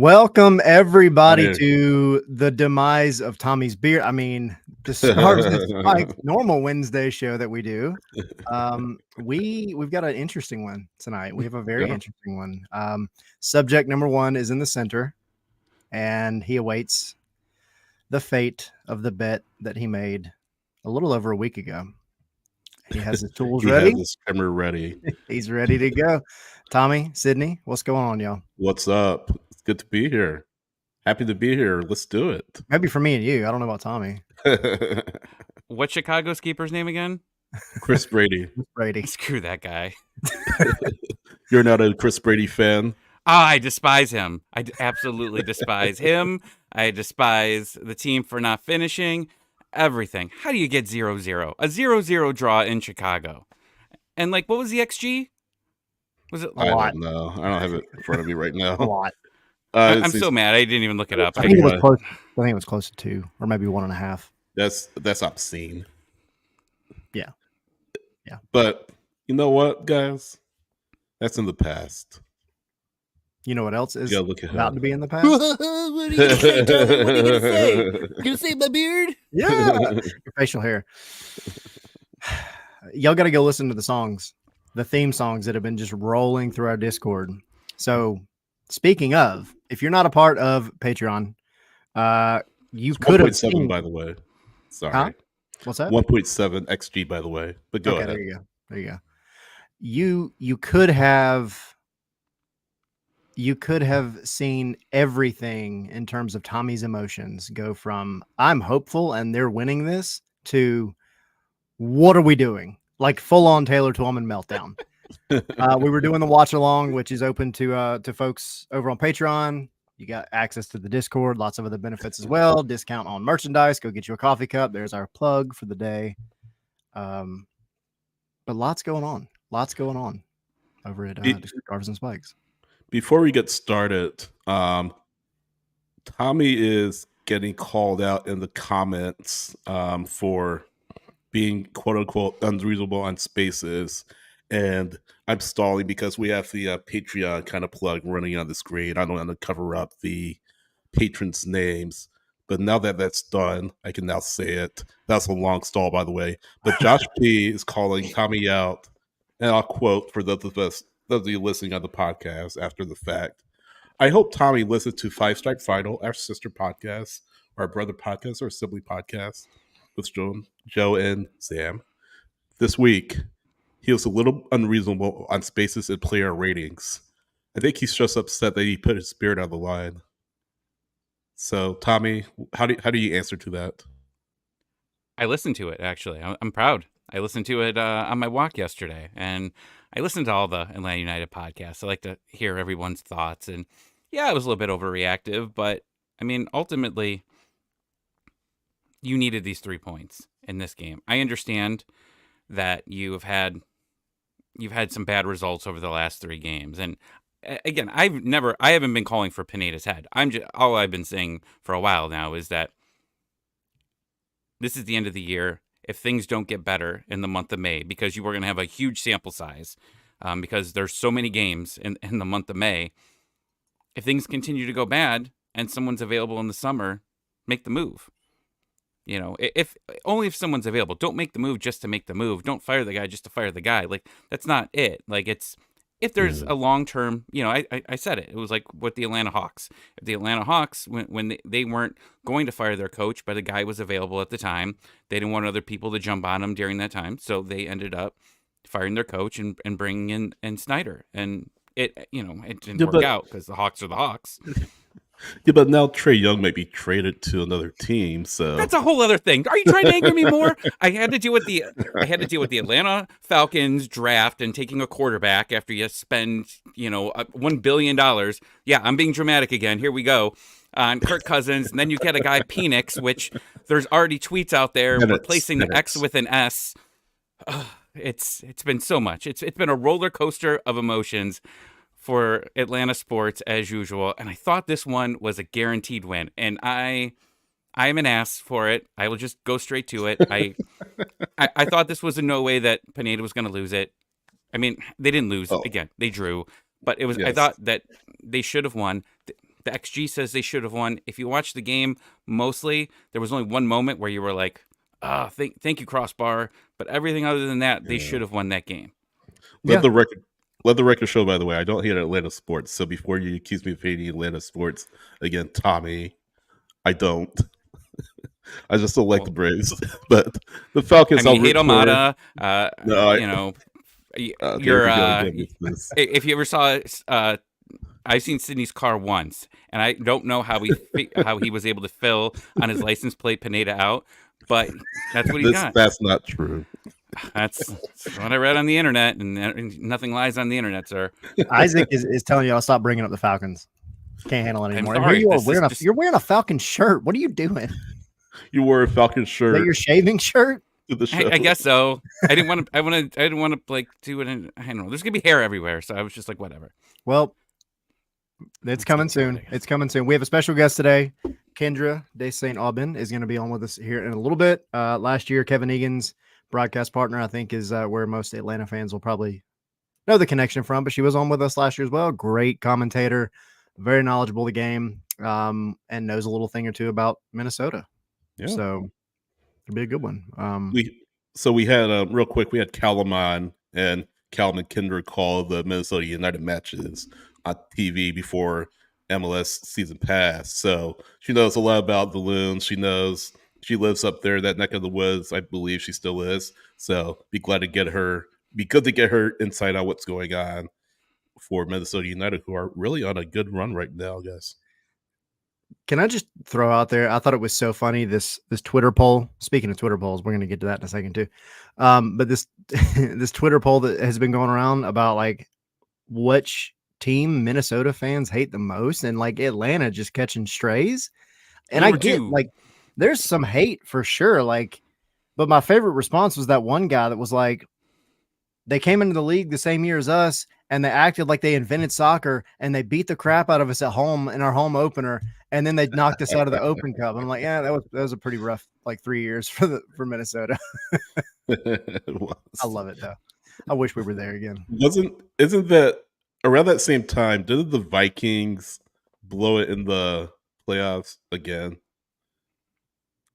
Welcome everybody Hey. to the demise of Tommy's beer. I mean, the start of this like normal Wednesday show that we do. We've got an interesting one tonight. We have a very interesting one. Subject number one is in the center, and he awaits the fate of the bet that he made a little over a week ago. He has his tools He ready. has his trimmer ready. He's ready to go. Tommy, Sydney, what's going on, y'all? What's up? It's good to be here. Happy to be here. Let's do it. Maybe for me and you. I don't know about Tommy. What's Chicago's keeper's name again? Chris Brady. Brady. Screw that guy. You're not a Chris Brady fan? I despise him. I absolutely despise him. I despise the team for not finishing. Everything. How do you get 0-0? A 0-0 draw in Chicago. And like, what was the XG? Was it? I don't know. I don't have it in front of me right now. A lot. I'm so mad. I didn't even look it up. I think it was close to 2 or maybe 1.5. That's obscene. Yeah. But you know what, guys? That's in the past. You know what else is look ahead. about to be in the past? What are you gonna say, Tyler? What are you gonna say? You gonna say my beard? Yeah. Your facial hair. Y'all got to go listen to the songs, the theme songs that have been just rolling through our Discord. So speaking of, if you're not a part of Patreon, you could have 1.7, by the way. Sorry. Huh? What's that? 1.7 XG, by the way. But go ahead. There you go. You could have seen everything in terms of Tommy's emotions go from I'm hopeful and they're winning this to what are we doing? Like full on Taylor Twellman meltdown. We were doing the watch along, which is open to folks over on Patreon. You got access to the Discord, lots of other benefits as well. Discount on merchandise. Go get you a coffee cup. There's our plug for the day. But lots going on over at Scarves and Spikes. Before we get started, Tommy is getting called out in the comments for being quote unquote unreasonable on spaces. And I'm stalling because we have the Patreon kind of plug running on the screen. I don't want to cover up the patrons' names. But now that that's done, I can now say it. That's a long stall, by the way. But Josh P is calling Tommy out. And I'll quote for those of you listening on the podcast after the fact. I hope Tommy listens to Five Strike Final, our sister podcast, our brother podcast, our sibling podcast with Joe and Sam. This week, he was a little unreasonable on spaces and player ratings. I think he's just upset that he put his spirit on the line. So, Tommy, how do you answer to that? I listened to it, actually. I'm proud. I listened to it on my walk yesterday, and I listened to all the Atlanta United podcasts. I like to hear everyone's thoughts, and yeah, I was a little bit overreactive, but I mean, ultimately, you needed these 3 points in this game. I understand that you've had some bad results over the last 3 games, and again, I haven't been calling for Pineda's head. All I've been saying for a while now is that this is the end of the year. If things don't get better in the month of May, because you were going to have a huge sample size, because there's so many games in the month of May, if things continue to go bad and someone's available in the summer, make the move. You know, if someone's available, don't make the move just to make the move. Don't fire the guy just to fire the guy. Like, that's not it. Like, if there's a long-term, you know, I said it. It was like with the Atlanta Hawks. If the Atlanta Hawks, when they weren't going to fire their coach, but a guy was available at the time, they didn't want other people to jump on him during that time. So they ended up firing their coach and bringing in Snyder. And it didn't work out because the Hawks are the Hawks. Yeah, but now Trae Young may be traded to another team, so that's a whole other thing. Are you trying to anger me more? I had to deal with the Atlanta Falcons draft and taking a quarterback after you spend $1 billion. Yeah, I'm being dramatic again. Here we go on Kirk Cousins, and then you get a guy Penix, which there's already tweets out there replacing the X with an S. It's been so much. It's been a roller coaster of emotions for Atlanta sports as usual, and I thought this one was a guaranteed win, and I am an ass for it. I will just go straight to it. I thought this was in no way that Pineda was going to lose it. I mean, they didn't lose again; they drew, but it was. Yes. I thought that they should have won. The XG says they should have won. If you watch the game, mostly there was only one moment where you were like, thank you, Crossbar. But everything other than that, they should have won that game. Let the record show, by the way, I don't hate Atlanta sports. So before you accuse me of hating Atlanta sports, again, Tommy, I don't. I just don't like the Braves. But the Falcons, I mean, hate Almada. If you ever saw I've seen Sydney's car once, and I don't know how he was able to fill on his license plate Pineda out, but that's what he got. That's not true. That's what I read on the internet, and nothing lies on the internet, sir. Isaac is telling you I'll stop bringing up the Falcons. Can't handle it anymore. I'm sorry, you're wearing a Falcon shirt. What are you doing? You wore a Falcon shirt. Is that your shaving shirt? I guess so. I didn't want to like do it. I don't know. There's gonna be hair everywhere, so I was just like, whatever. Well, it's coming soon. It's coming soon. We have a special guest today. Kyndra de St. Aubin is going to be on with us here in a little bit. Last year, Kevin Egan's broadcast partner, I think, is where most Atlanta fans will probably know the connection from. But she was on with us last year as well. Great commentator, very knowledgeable of the game, and knows a little thing or two about Minnesota. Yeah. So it'll be a good one. We had real quick. We had Callum on, and Callum and Kyndra call the Minnesota United matches on TV before MLS season pass. So she knows a lot about the Loons. She knows she lives up there, that neck of the woods. I believe she still is. So be good to get her insight on what's going on for Minnesota United, who are really on a good run right now, I guess. Can I just throw out there? I thought it was so funny, this Twitter poll. Speaking of Twitter polls, we're going to get to that in a second too. But this this Twitter poll that has been going around about like which team Minnesota fans hate the most, and like Atlanta just catching strays. And I get like there's some hate for sure. Like, but my favorite response was that one guy that was like, they came into the league the same year as us, and they acted like they invented soccer, and they beat the crap out of us at home in our home opener, and then they knocked us out of the Open Cup. I'm like, yeah, that was a pretty rough like 3 years for Minnesota. I love it though. I wish we were there again. Isn't that around that same time? Didn't the Vikings blow it in the playoffs again?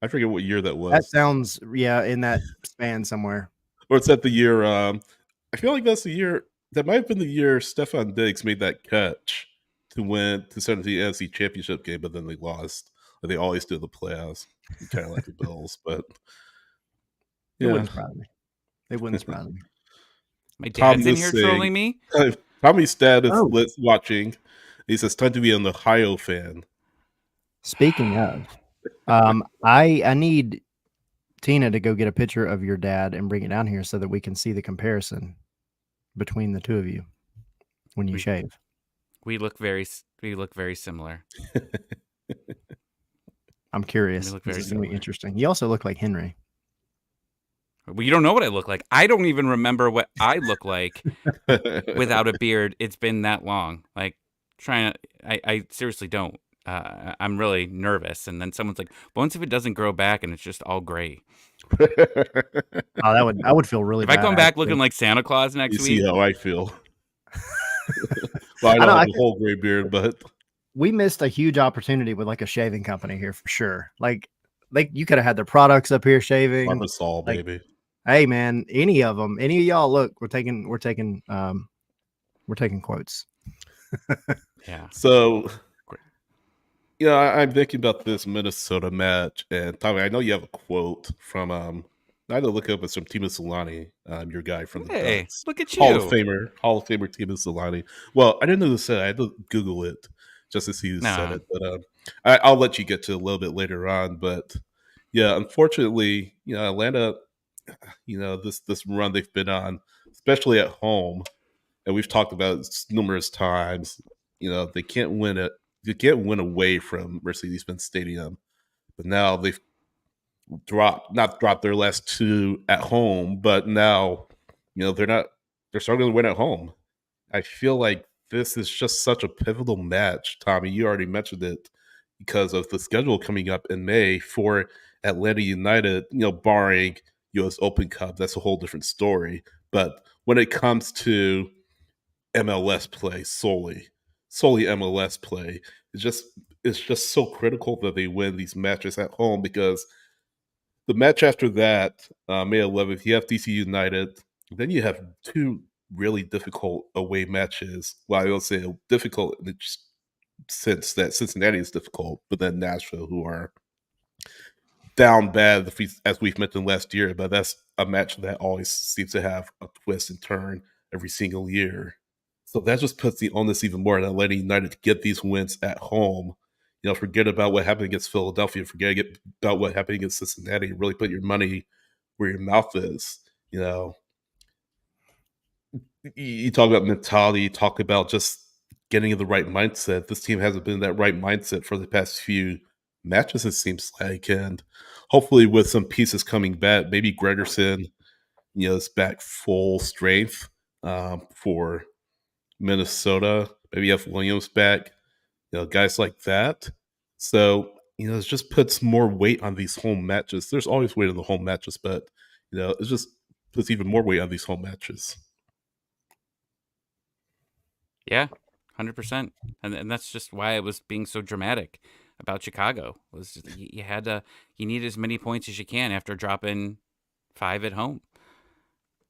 I forget what year that was. That sounds in that span somewhere. Or it's at the year. I feel like that's the year. That might have been the year Stefan Diggs made that catch to send the NFC Championship game, but then they lost. Like they always do the playoffs, kind of like the Bills. But yeah, it wouldn't surprise me. It wouldn't surprise me. My dad's in here trolling me. Tommy's dad is watching. He says, "Time to be an Ohio fan." Speaking of, I need Tina to go get a picture of your dad and bring it down here so that we can see the comparison between the two of you when you shave. We look very similar. I'm curious. This is going to be interesting. You also look like Henry. Well, you don't know what I look like. I don't even remember what I look like without a beard. It's been that long. Like I seriously don't. I'm really nervous. And then someone's like, "Once if it doesn't grow back and it's just all gray." I would feel really bad. If I come back looking like Santa Claus next week. You see how I feel. Well, I don't have a whole gray beard, but we missed a huge opportunity with like a shaving company here for sure. Like you could have had their products up here shaving. Barbasol, baby. Hey man, any of them, any of y'all, look, we're taking quotes. Yeah. So, I'm thinking about this Minnesota match, and Tommy, I know you have a quote from I had to look up. It's from Timo Solani, your guy from the Ducks. Look at you, Hall of Famer Timo Solani. Well, I didn't know who said it. I had to Google it just to see who said it. But I'll let you get to it a little bit later on. But yeah, unfortunately, Atlanta, this run they've been on, especially at home, and we've talked about it numerous times. They can't win it. They can't win away from Mercedes-Benz Stadium, but now they've not dropped their last two at home, but now, they're starting to win at home. I feel like this is just such a pivotal match, Tommy. You already mentioned it because of the schedule coming up in May for Atlanta United, barring US Open Cup. That's a whole different story. But when it comes to MLS play solely MLS play, it's just so critical that they win these matches at home, because the match after that, May 11th, you have DC United. Then you have two really difficult away matches. Well, I will say difficult in the sense that Cincinnati is difficult, but then Nashville, who are down bad, as we've mentioned last year. But that's a match that always seems to have a twist and turn every single year. So that just puts the onus even more on Atlanta United to get these wins at home. Forget about what happened against Philadelphia. Forget about what happened against Cincinnati. Really put your money where your mouth is. You talk about mentality. You talk about just getting in the right mindset. This team hasn't been in that right mindset for the past few matches, it seems like. And hopefully with some pieces coming back, maybe Gregerson, is back full strength for Minnesota. Maybe you have Williams back, guys like that. So, it just puts more weight on these home matches. There's always weight on the home matches, but, it just puts even more weight on these home matches. Yeah, 100%. And that's just why it was being so dramatic about Chicago. Was you need as many points as you can after dropping 5 at home.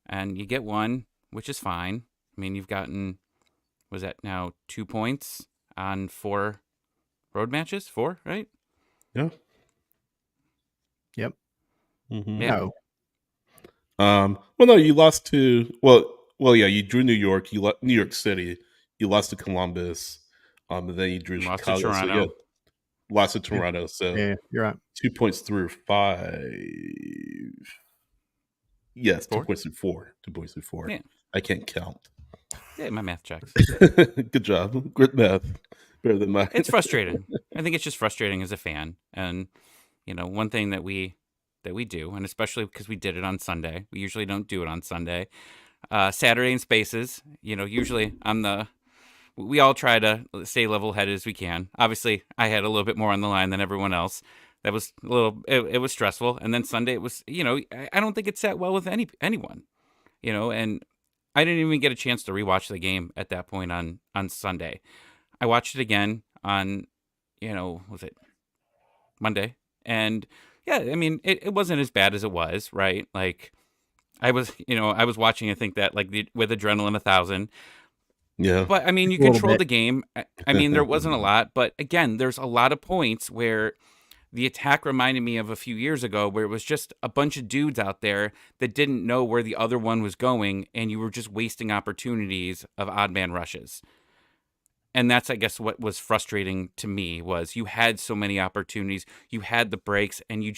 And you get 1, which is fine. I mean, you've gotten, was that now 2 points on 4 road matches? 4, right? Yeah. Yep. Mm-hmm. No. Well, no, you lost to yeah, you drew New York, New York City, you lost to Columbus, and then you drew Lost Chicago. to Toronto. So, yeah, lost to Toronto. So Yeah, you're right. 2 points through 5. Yes, 2 points through 4. 2 points through 4. Yeah. I can't count. Yeah, my math checks. Good job. Good math. Better than mine. It's frustrating. I think it's just frustrating as a fan. And, one thing that we do, and especially because we did it on Sunday, we usually don't do it on Sunday. Saturday in Spaces, usually we all try to stay level-headed as we can. Obviously, I had a little bit more on the line than everyone else. That was it was stressful. And then Sunday, it was, I don't think it sat well with anyone, and I didn't even get a chance to rewatch the game at that point on Sunday. I watched it again on, was it Monday? And yeah, I mean, it wasn't as bad as it was, right? Like I was watching, I think that with Adrenaline 1000. Yeah. But I mean, you controlled the game. I mean, there wasn't a lot, but again, there's a lot of points where the attack reminded me of a few years ago, where it was just a bunch of dudes out there that didn't know where the other one was going, and you were just wasting opportunities of odd man rushes. And that's, I guess, what was frustrating to me, was you had so many opportunities, you had the breaks, and you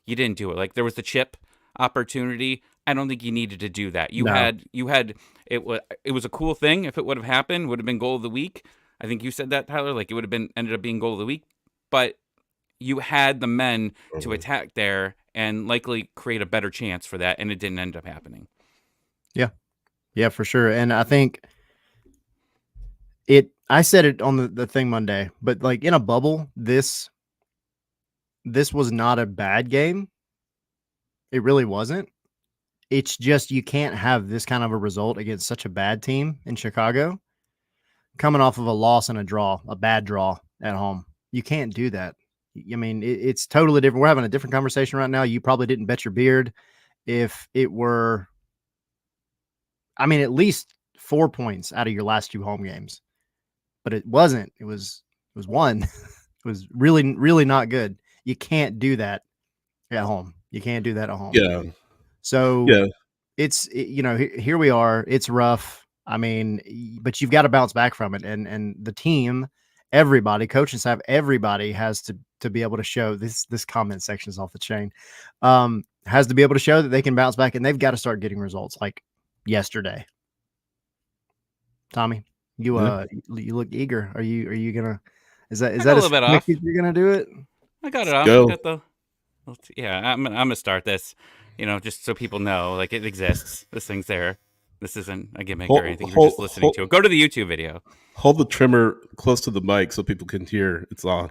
didn't do it. Like there was the chip opportunity. I don't think you needed to do that. You had it was a cool thing. If it would have happened, would have been goal of the week. I think you said that, Tyler. Like it would have ended up being goal of the week, but you had the men to attack there and likely create a better chance for that, and it didn't end up happening. Yeah, for sure. And I think I said it on the thing Monday, but like in a bubble, this was not a bad game. It really wasn't. It's just you can't have this kind of a result against such a bad team in Chicago, coming off of a loss and a bad draw at home. You can't do that. I mean, it's totally different. We're having a different conversation right now. You probably didn't bet your beard if it were, I mean, at least 4 points out of your last 2 home games, but it wasn't. It was 1. It was really, really not good. You can't do that at home. You can't do that at home. Yeah. So yeah, here we are. It's rough. I mean, but you've got to bounce back from it. And the team, everybody, coaching staff, everybody has to be able to show this comment section is off the chain. Has to be able to show that they can bounce back, and they've got to start getting results like yesterday. Tommy, you look eager. Are you gonna? Is that a little bit off? You're gonna do it? I got it off. Go. I got I'm gonna start this. Just so people know, like it exists. This thing's there. This isn't a gimmick or anything. You're just listening to it. Go to the YouTube video. Hold the trimmer close to the mic so people can hear it's on.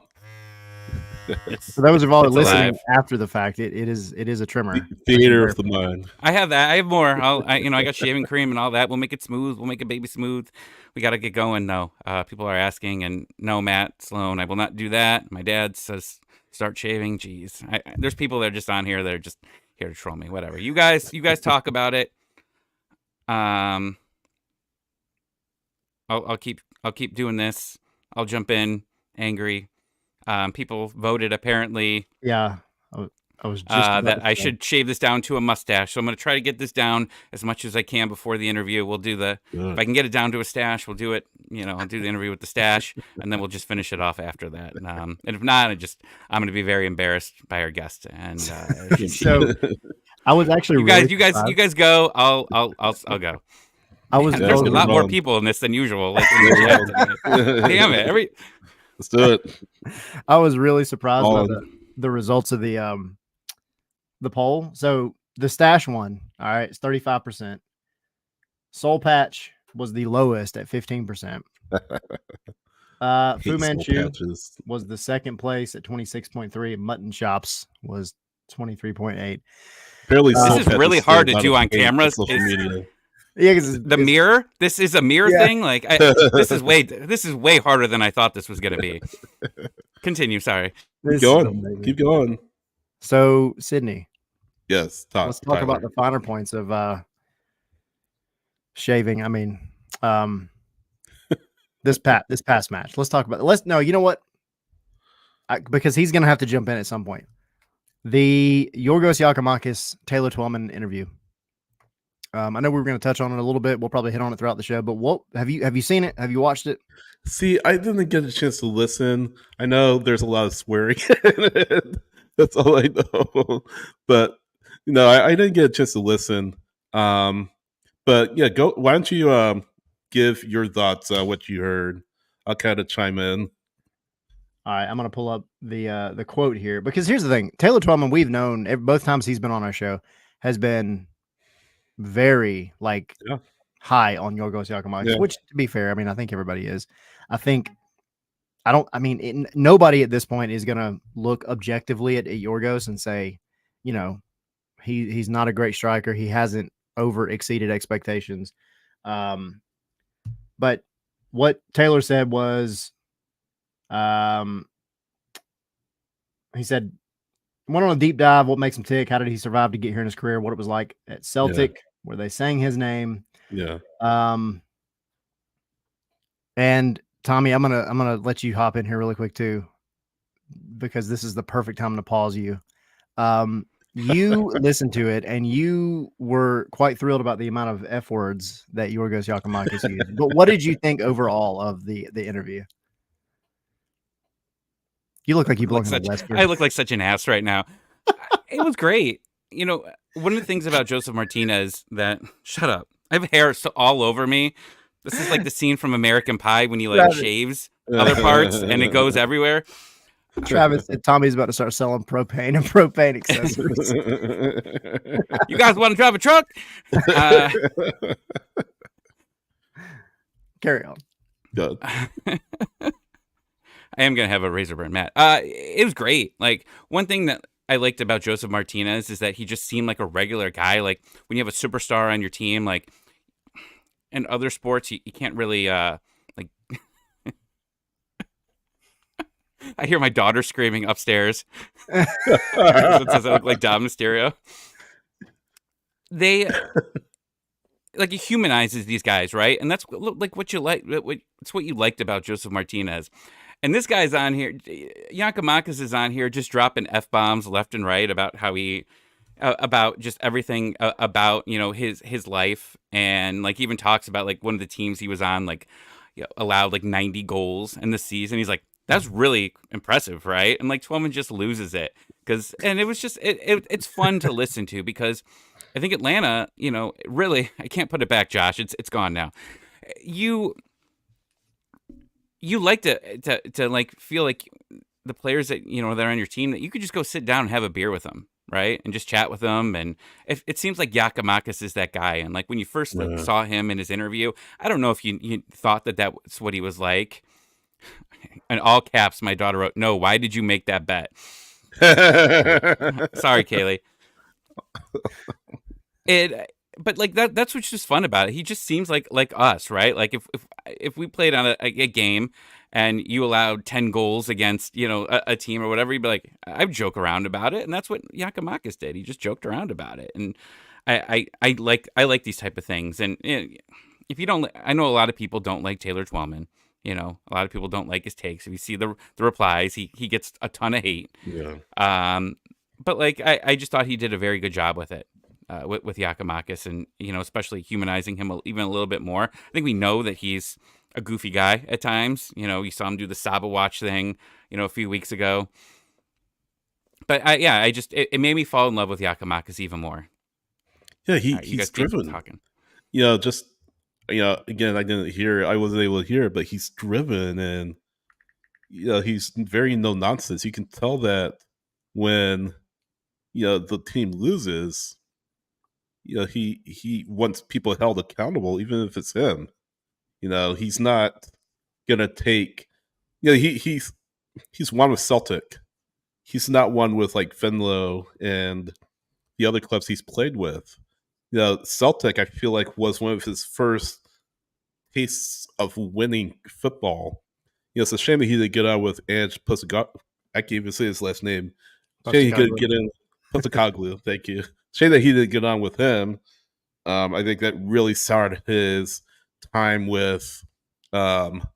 It's For those of all it's listening alive. after the fact, it is a trimmer. Theater of the mind. I have that. I have more. I got shaving cream and all that. We'll make it smooth. We'll make it baby smooth. We got to get going though. People are asking, and no, Matt Sloan, I will not do that. My dad says start shaving. Jeez, there's people that are just on here that are just here to troll me. Whatever. You guys talk about it. I'll keep doing this. I'll jump in angry. People voted apparently. Yeah, I was just about that to I say. should shave this down to a mustache. So I'm going to try to get this down as much as I can before the interview. We'll do if I can get it down to a stash, we'll do it. I'll do the interview with the stash, and then we'll just finish it off after that. And if not, I'm going to be very embarrassed by our guest. And So I was actually you guys go. I'll go. I was There's a lot more wrong. people in this than usual. Like in the chat tonight. Damn it! Let's do it. I was really surprised by On. the results of the poll. So the stash one, all right, it's 35%. Soul Patch was the lowest at 15%. Fu Manchu was the second place at 26.3. Mutton Chops was 23.8. Apparently, this is really hard to do on camera. Social media. Yeah, because the mirror. This is a mirror thing. Like this is way harder than I thought this was going to be. Continue. Sorry. Keep going. So Sydney, yes. Let's talk about the finer points of shaving. I mean, this past match. Let's talk about. You know what? Because he's going to have to jump in at some point. The Yorgos Yakimakis Taylor Twellman interview. I know we were going to touch on it a little bit. We'll probably hit on it throughout the show. But what have you seen it? Have you watched it? See, I didn't get a chance to listen. I know there's a lot of swearing in it. That's all I know. But I didn't get a chance to listen. But yeah, go. Why don't you give your thoughts on what you heard? I'll kind of chime in. All right, I'm going to pull up the quote here because here's the thing: Taylor Twellman, we've known both times he's been on our show, has been very high on Yorgos Yakimakis, which to be fair, I mean, I think everybody is. Nobody at this point is going to look objectively at Yorgos and say, he's not a great striker. He hasn't exceeded expectations. But what Taylor said was, he said, went on a deep dive. What makes him tick? How did he survive to get here in his career? What it was like at Celtic, where they sang his name. Yeah. And Tommy, I'm gonna let you hop in here really quick too, because this is the perfect time to pause you. You listened to it and you were quite thrilled about the amount of F words that Yorgos Yakimakis used. But what did you think overall of the interview? You look like you belong in the West. I look like such an ass right now. It was great. One of the things about Joseph Martinez that shut up. I have hair all over me. This is like the scene from American Pie when he shaves other parts and it goes everywhere. Travis, Tommy's about to start selling propane and propane accessories. You guys want to drive a truck? Carry on. Good. I am going to have a razor burn, Matt. It was great. Like, one thing that I liked about Joseph Martinez is that he just seemed like a regular guy. Like, when you have a superstar on your team, like, in other sports, you can't really, like... I hear my daughter screaming upstairs. It says I look like Dom Mysterio. They... Like, it humanizes these guys, right? And that's like what you like. It's what you liked about Joseph Martinez. And this guy's on here. Yakimakis is on here just dropping F-bombs left and right about how about just everything about, his life. And like even talks about like one of the teams he was on, like allowed like 90 goals in the season. He's like, that's really impressive, right? And like Twellman just loses it and it was just, it's fun to listen to because I think Atlanta, really, I can't put it back, Josh. It's gone now. You like to like feel like the players that that are on your team that you could just go sit down and have a beer with them, right, and just chat with them. And it seems like Yakimakis is that guy. And like when you first saw him in his interview, I don't know if you thought that that's what he was like. In all caps, my daughter wrote, "No, why did you make that bet?" Sorry, Kaylee. But like that's what's just fun about it. He just seems like us, right? Like if we played on a game and you allowed 10 goals against, a team or whatever, you'd be like, I'd joke around about it. And that's what Yakimakis did. He just joked around about it. And I like these type of things. And if you don't, I know a lot of people don't like Taylor Twellman. A lot of people don't like his takes. If you see the replies, he gets a ton of hate. Yeah. But like I just thought he did a very good job with it. With Yakimakis, and especially humanizing him even a little bit more. I think we know that he's a goofy guy at times. You saw him do the Saba Watch thing, a few weeks ago. But it made me fall in love with Yakimakis even more. Yeah, You he's guys keep driven. talking. Just again, I wasn't able to hear it, but he's driven, and he's very no nonsense. You can tell that when the team loses, he wants people held accountable, even if it's him. He's not gonna take. He's one with Celtic. He's not one with like Venlo and the other clubs he's played with. Celtic, I feel like, was one of his first tastes of winning football. It's a shame that he didn't get on with Ange Postecoglou. I can't even say his last name. Shame he couldn't get in Postecoglou. Thank you. Shame that he didn't get on with him. I think that really soured his time with Celtic.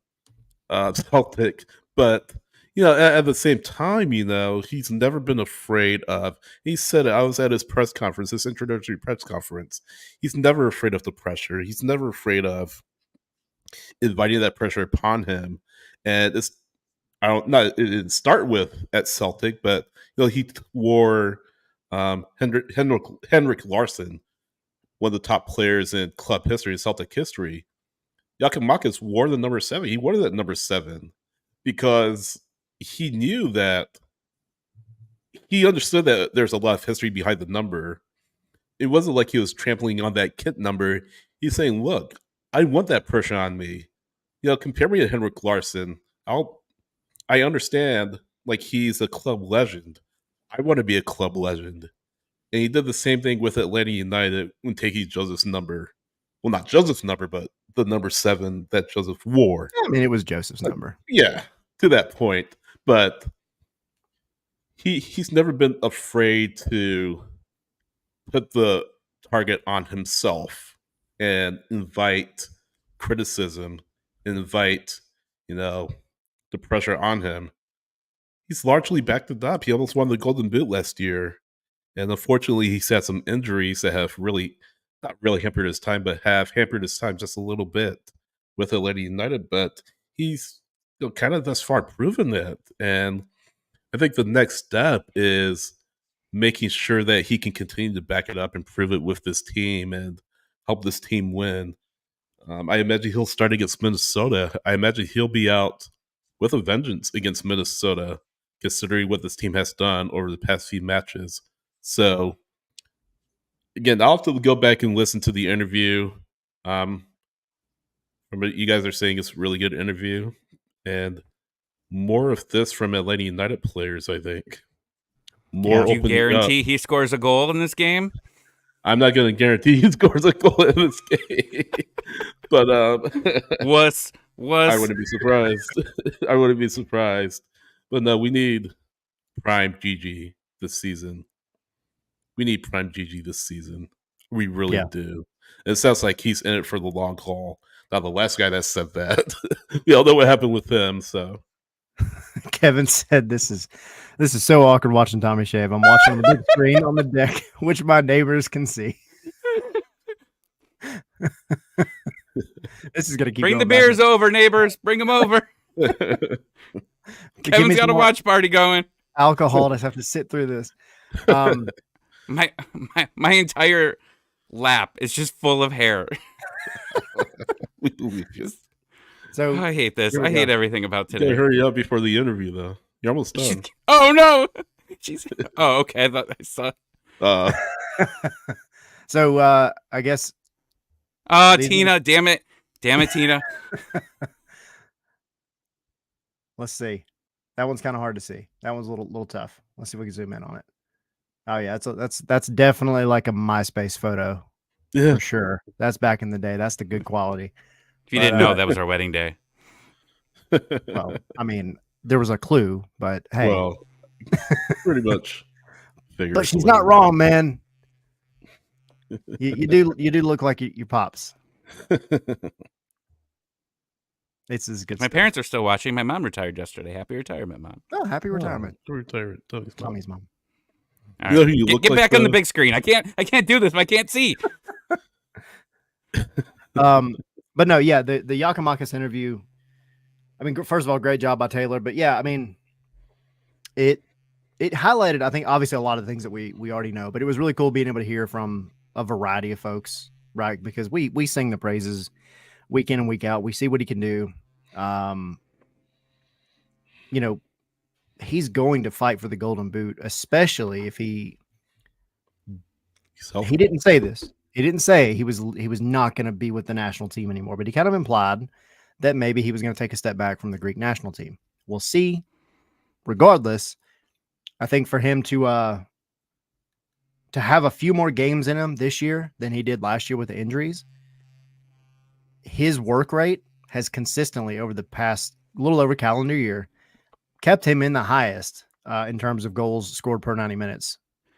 But at the same time, he's never been afraid of. He said it. I was at his press conference, his introductory press conference. He's never afraid of the pressure. He's never afraid of inviting that pressure upon him. And it's it didn't start with at Celtic, but he wore Henrik Larsson, one of the top players in club history, Celtic history. Yakimakis wore the number 7. He wore that number 7 because he knew that he understood that there's a lot of history behind the number. It wasn't like he was trampling on that kit number. He's saying, look, I want that pressure on me. Compare me to Henrik Larsson. I understand, like, he's a club legend. I want to be a club legend. And he did the same thing with Atlanta United when taking Joseph's number. Well, not Joseph's number, but the number 7 that Joseph wore. I mean, it was Joseph's number. Yeah, to that point. But he's never been afraid to put the target on himself and invite criticism, invite, the pressure on him. He's largely backed it up. He almost won the Golden Boot last year. And unfortunately, he's had some injuries that have really, not really hampered his time, but have hampered his time just a little bit with Atlanta United. But he's kind of thus far proven that. And I think the next step is making sure that he can continue to back it up and prove it with this team and help this team win. I imagine he'll start against Minnesota. I imagine he'll be out with a vengeance against Minnesota, considering what this team has done over the past few matches. So, again, I'll have to go back and listen to the interview. You guys are saying it's a really good interview. And more of this from Atlanta United players, I think. More. Do you guarantee he scores a goal in this game? I'm not going to guarantee he scores a goal in this game. But I wouldn't be surprised. I wouldn't be surprised. But no, we need prime GG this season. We need prime GG this season. We really do. It sounds like he's in it for the long haul. Now, the last guy that said that, we all know what happened with him. So, Kevin said, "This is so awkward watching Tommy shave. I'm watching on the big screen on the deck, which my neighbors can see." This is gonna keep. Bring the beers over, neighbors. Bring them over. Kevin's got a watch party going. Alcohol. I just have to sit through this. My entire lap is just full of hair. We believe you. So I hate this. I hate everything about today. You gotta hurry up before the interview, though. You're almost done. Oh no! Oh, okay. I thought I saw. So I guess. Tina! Damn it, Tina! Let's see. That one's kind of hard to see. That one's a little tough. Let's see if we can zoom in on it. Oh yeah, that's definitely like a MySpace photo Yeah. for sure. That's back in the day. That's the good quality. If you But, didn't know, that was our wedding day. Well, I mean, there was a clue, but hey. Well, pretty much. But she's not wrong, man. You do look like your pops. It's as good. My parents are still watching. My mom retired yesterday. Happy retirement, Mom. Oh, happy retirement. Retirement. Tommy's mom. All You know right. who you look Get like, back on the though? big screen. I can't do this. I can't see. But no, yeah, the Yakimakis interview. I mean, first of all, great job by Taylor. But yeah, I mean, it highlighted, I think, obviously a lot of things that we already know. But it was really cool being able to hear from a variety of folks, right? Because we sing the praises week in and week out. We see what he can do. You know, he's going to fight for the Golden Boot, especially if he didn't say this. He didn't say he was not going to be with the national team anymore, but he kind of implied that maybe he was going to take a step back from the Greek national team. We'll see. Regardless, I think for him to have a few more games in him this year than he did last year with the injuries, his work rate has consistently over the past little over calendar year kept him in the highest in terms of goals scored per 90 minutes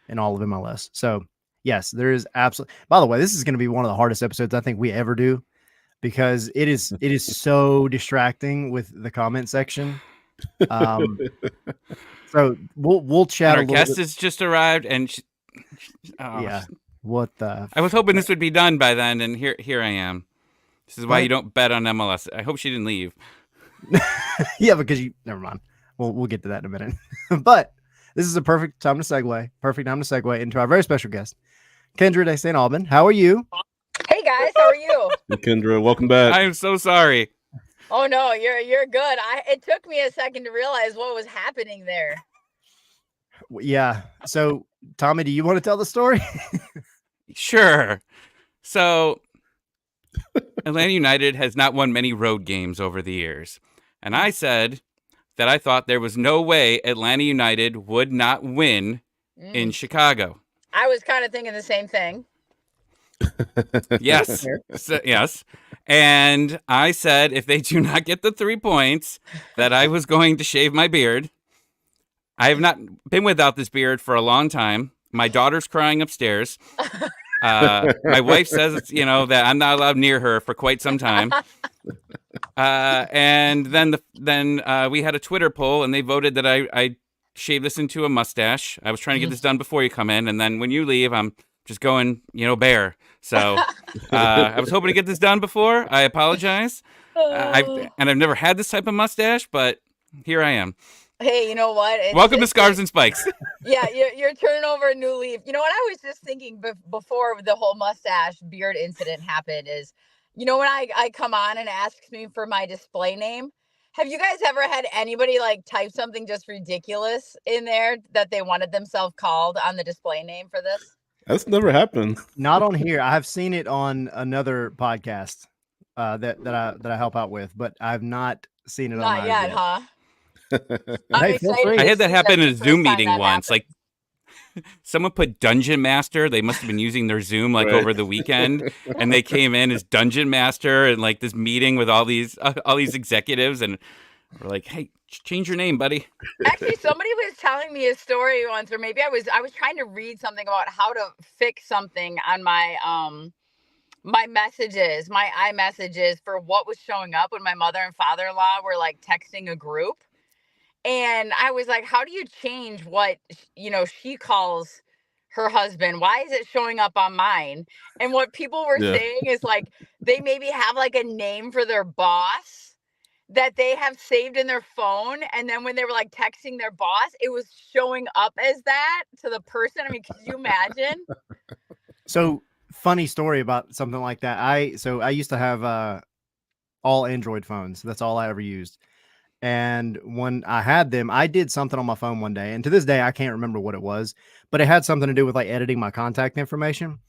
in all of MLS. So yes, there is absolutely. By the way, this is going to be one of the hardest episodes I think we ever do because it is so distracting with the comment section. So we'll chat. And our guest has just arrived, and yeah. What the? I was hoping this would be done by then, and here I am. This is why you don't bet on MLS. I hope she didn't leave. Yeah, because never mind. We'll get to that in a minute. But this is a perfect time to segue into our very special guest, Kyndra de St. Aubin. How are you? Hey guys, how are you? Hey, Kyndra, welcome back. I am so sorry. Oh no, you're good. It took me a second to realize what was happening there. Yeah. So, Tommy, do you want to tell the story? Sure. So, Atlanta United has not won many road games over the years. And I said that I thought there was no way Atlanta United would not win in Chicago. I was kind of thinking the same thing. Yes. Yes. And I said if they do not get the 3 points, that I was going to shave my beard. I have not been without this beard for a long time. My daughter's crying upstairs. My wife says, that I'm not allowed near her for quite some time. And then we had a Twitter poll, and they voted that I shave this into a mustache. I was trying to get this done before you come in, and then when you leave, I'm just going, bear. So I was hoping to get this done before. I apologize. I've never had this type of mustache, but here I am. Hey, you know what? Welcome to Scarves and Spikes. Yeah, you're turning over a new leaf. You know what I was just thinking before the whole mustache beard incident happened is, when I come on and asks me for my display name, have you guys ever had anybody type something just ridiculous in there that they wanted themselves called on the display name for this? That's never happened. Not on here. I have seen it on another podcast that I help out with, but I've not seen it on. Not yet, huh? Hey, feel free. I had that happen in a Zoom meeting once. Happened. Someone put Dungeon Master. They must have been using their Zoom over the weekend, and they came in as Dungeon Master and this meeting with all these executives, and we're like, "Hey, change your name, buddy." Actually, somebody was telling me a story once, or maybe I was trying to read something about how to fix something on my my messages, my iMessages for what was showing up when my mother and father-in-law were texting a group. And I was like, how do you change what, she calls her husband? Why is it showing up on mine? And what people were saying is they maybe have a name for their boss that they have saved in their phone. And then when they were texting their boss, it was showing up as that to the person. I mean, could you imagine? So funny story about something like that. I used to have all Android phones. That's all I ever used. And when I had them, I did something on my phone one day. And to this day, I can't remember what it was, but it had something to do with editing my contact information.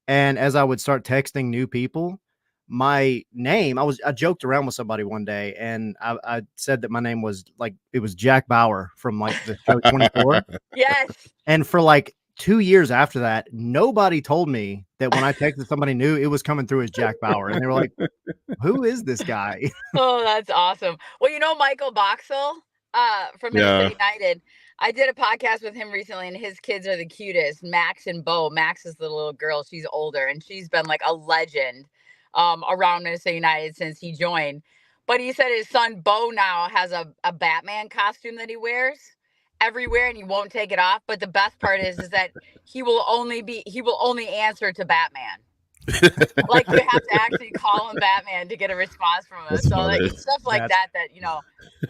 And as I would start texting new people, my name, I joked around with somebody one day, and I said that my name was like, it was Jack Bauer from like the show 24. Yes. And for like 2 years after that, nobody told me that when I texted somebody new, it was coming through as Jack Bauer. And they were like, who is this guy? Oh, that's awesome. Well, you know Michael Boxall from Minnesota United. I did a podcast with him recently, and his kids are the cutest, Max and Bo. Max is the little girl. She's older, and she's been like a legend around Minnesota United since he joined. But he said his son Bo now has a Batman costume that he wears everywhere, and he won't take it off. But the best part is that he will only answer to Batman. Like, you have to actually call him Batman to get a response from him. That's So like, funny. it's stuff like that you know,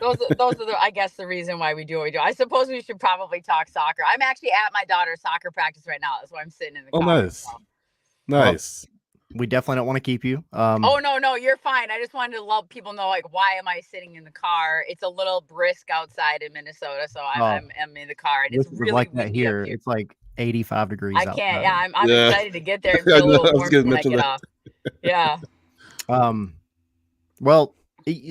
those are the, I guess, the reason why we do what we do. I suppose we should probably talk soccer. I'm actually at my daughter's soccer practice right now. That's why I'm sitting in the car. Nice. So. Nice. We definitely don't want to keep you. Oh, no, you're fine. I just wanted to let people know, like, why am I sitting in the car? It's a little brisk outside in Minnesota, so I'm in the car, and it's really like that windy here. up here. It's like 85 degrees. I can't. outside. Yeah, I'm Yeah. excited to get there and feel a little warm when I get off. Yeah. Well,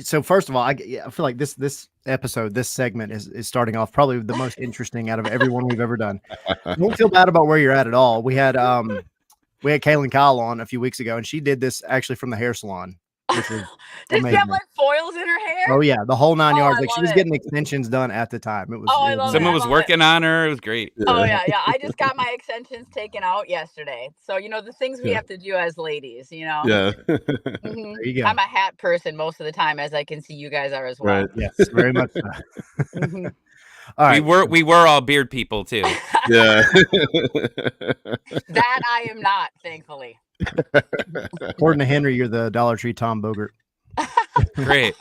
so first of all, I feel like this episode, this segment is starting off probably the most interesting out of everyone we've ever done. Don't feel bad about where you're at all. We had Kaylin Kyle on a few weeks ago, and she did this actually from the hair salon, which was Did amazing. she have like foils in her hair? Oh yeah, the whole 9 yards. I Like, she love was it. getting extensions done at the time. It was. Oh, I it love was it. Someone I was love working on her. It was great. Oh yeah. I just got my extensions taken out yesterday. So, you know, the ththings we have to do as ladies, you know. Yeah. Mhm. There you go. I'm a hat person most of the time, as I can see you guys are as well. Right. Yes, very much so. Mhm. All right. We were all beard people too. Yeah. That I am not, thankfully. According to Henry, you're the Dollar Tree Tom Bogert. Great.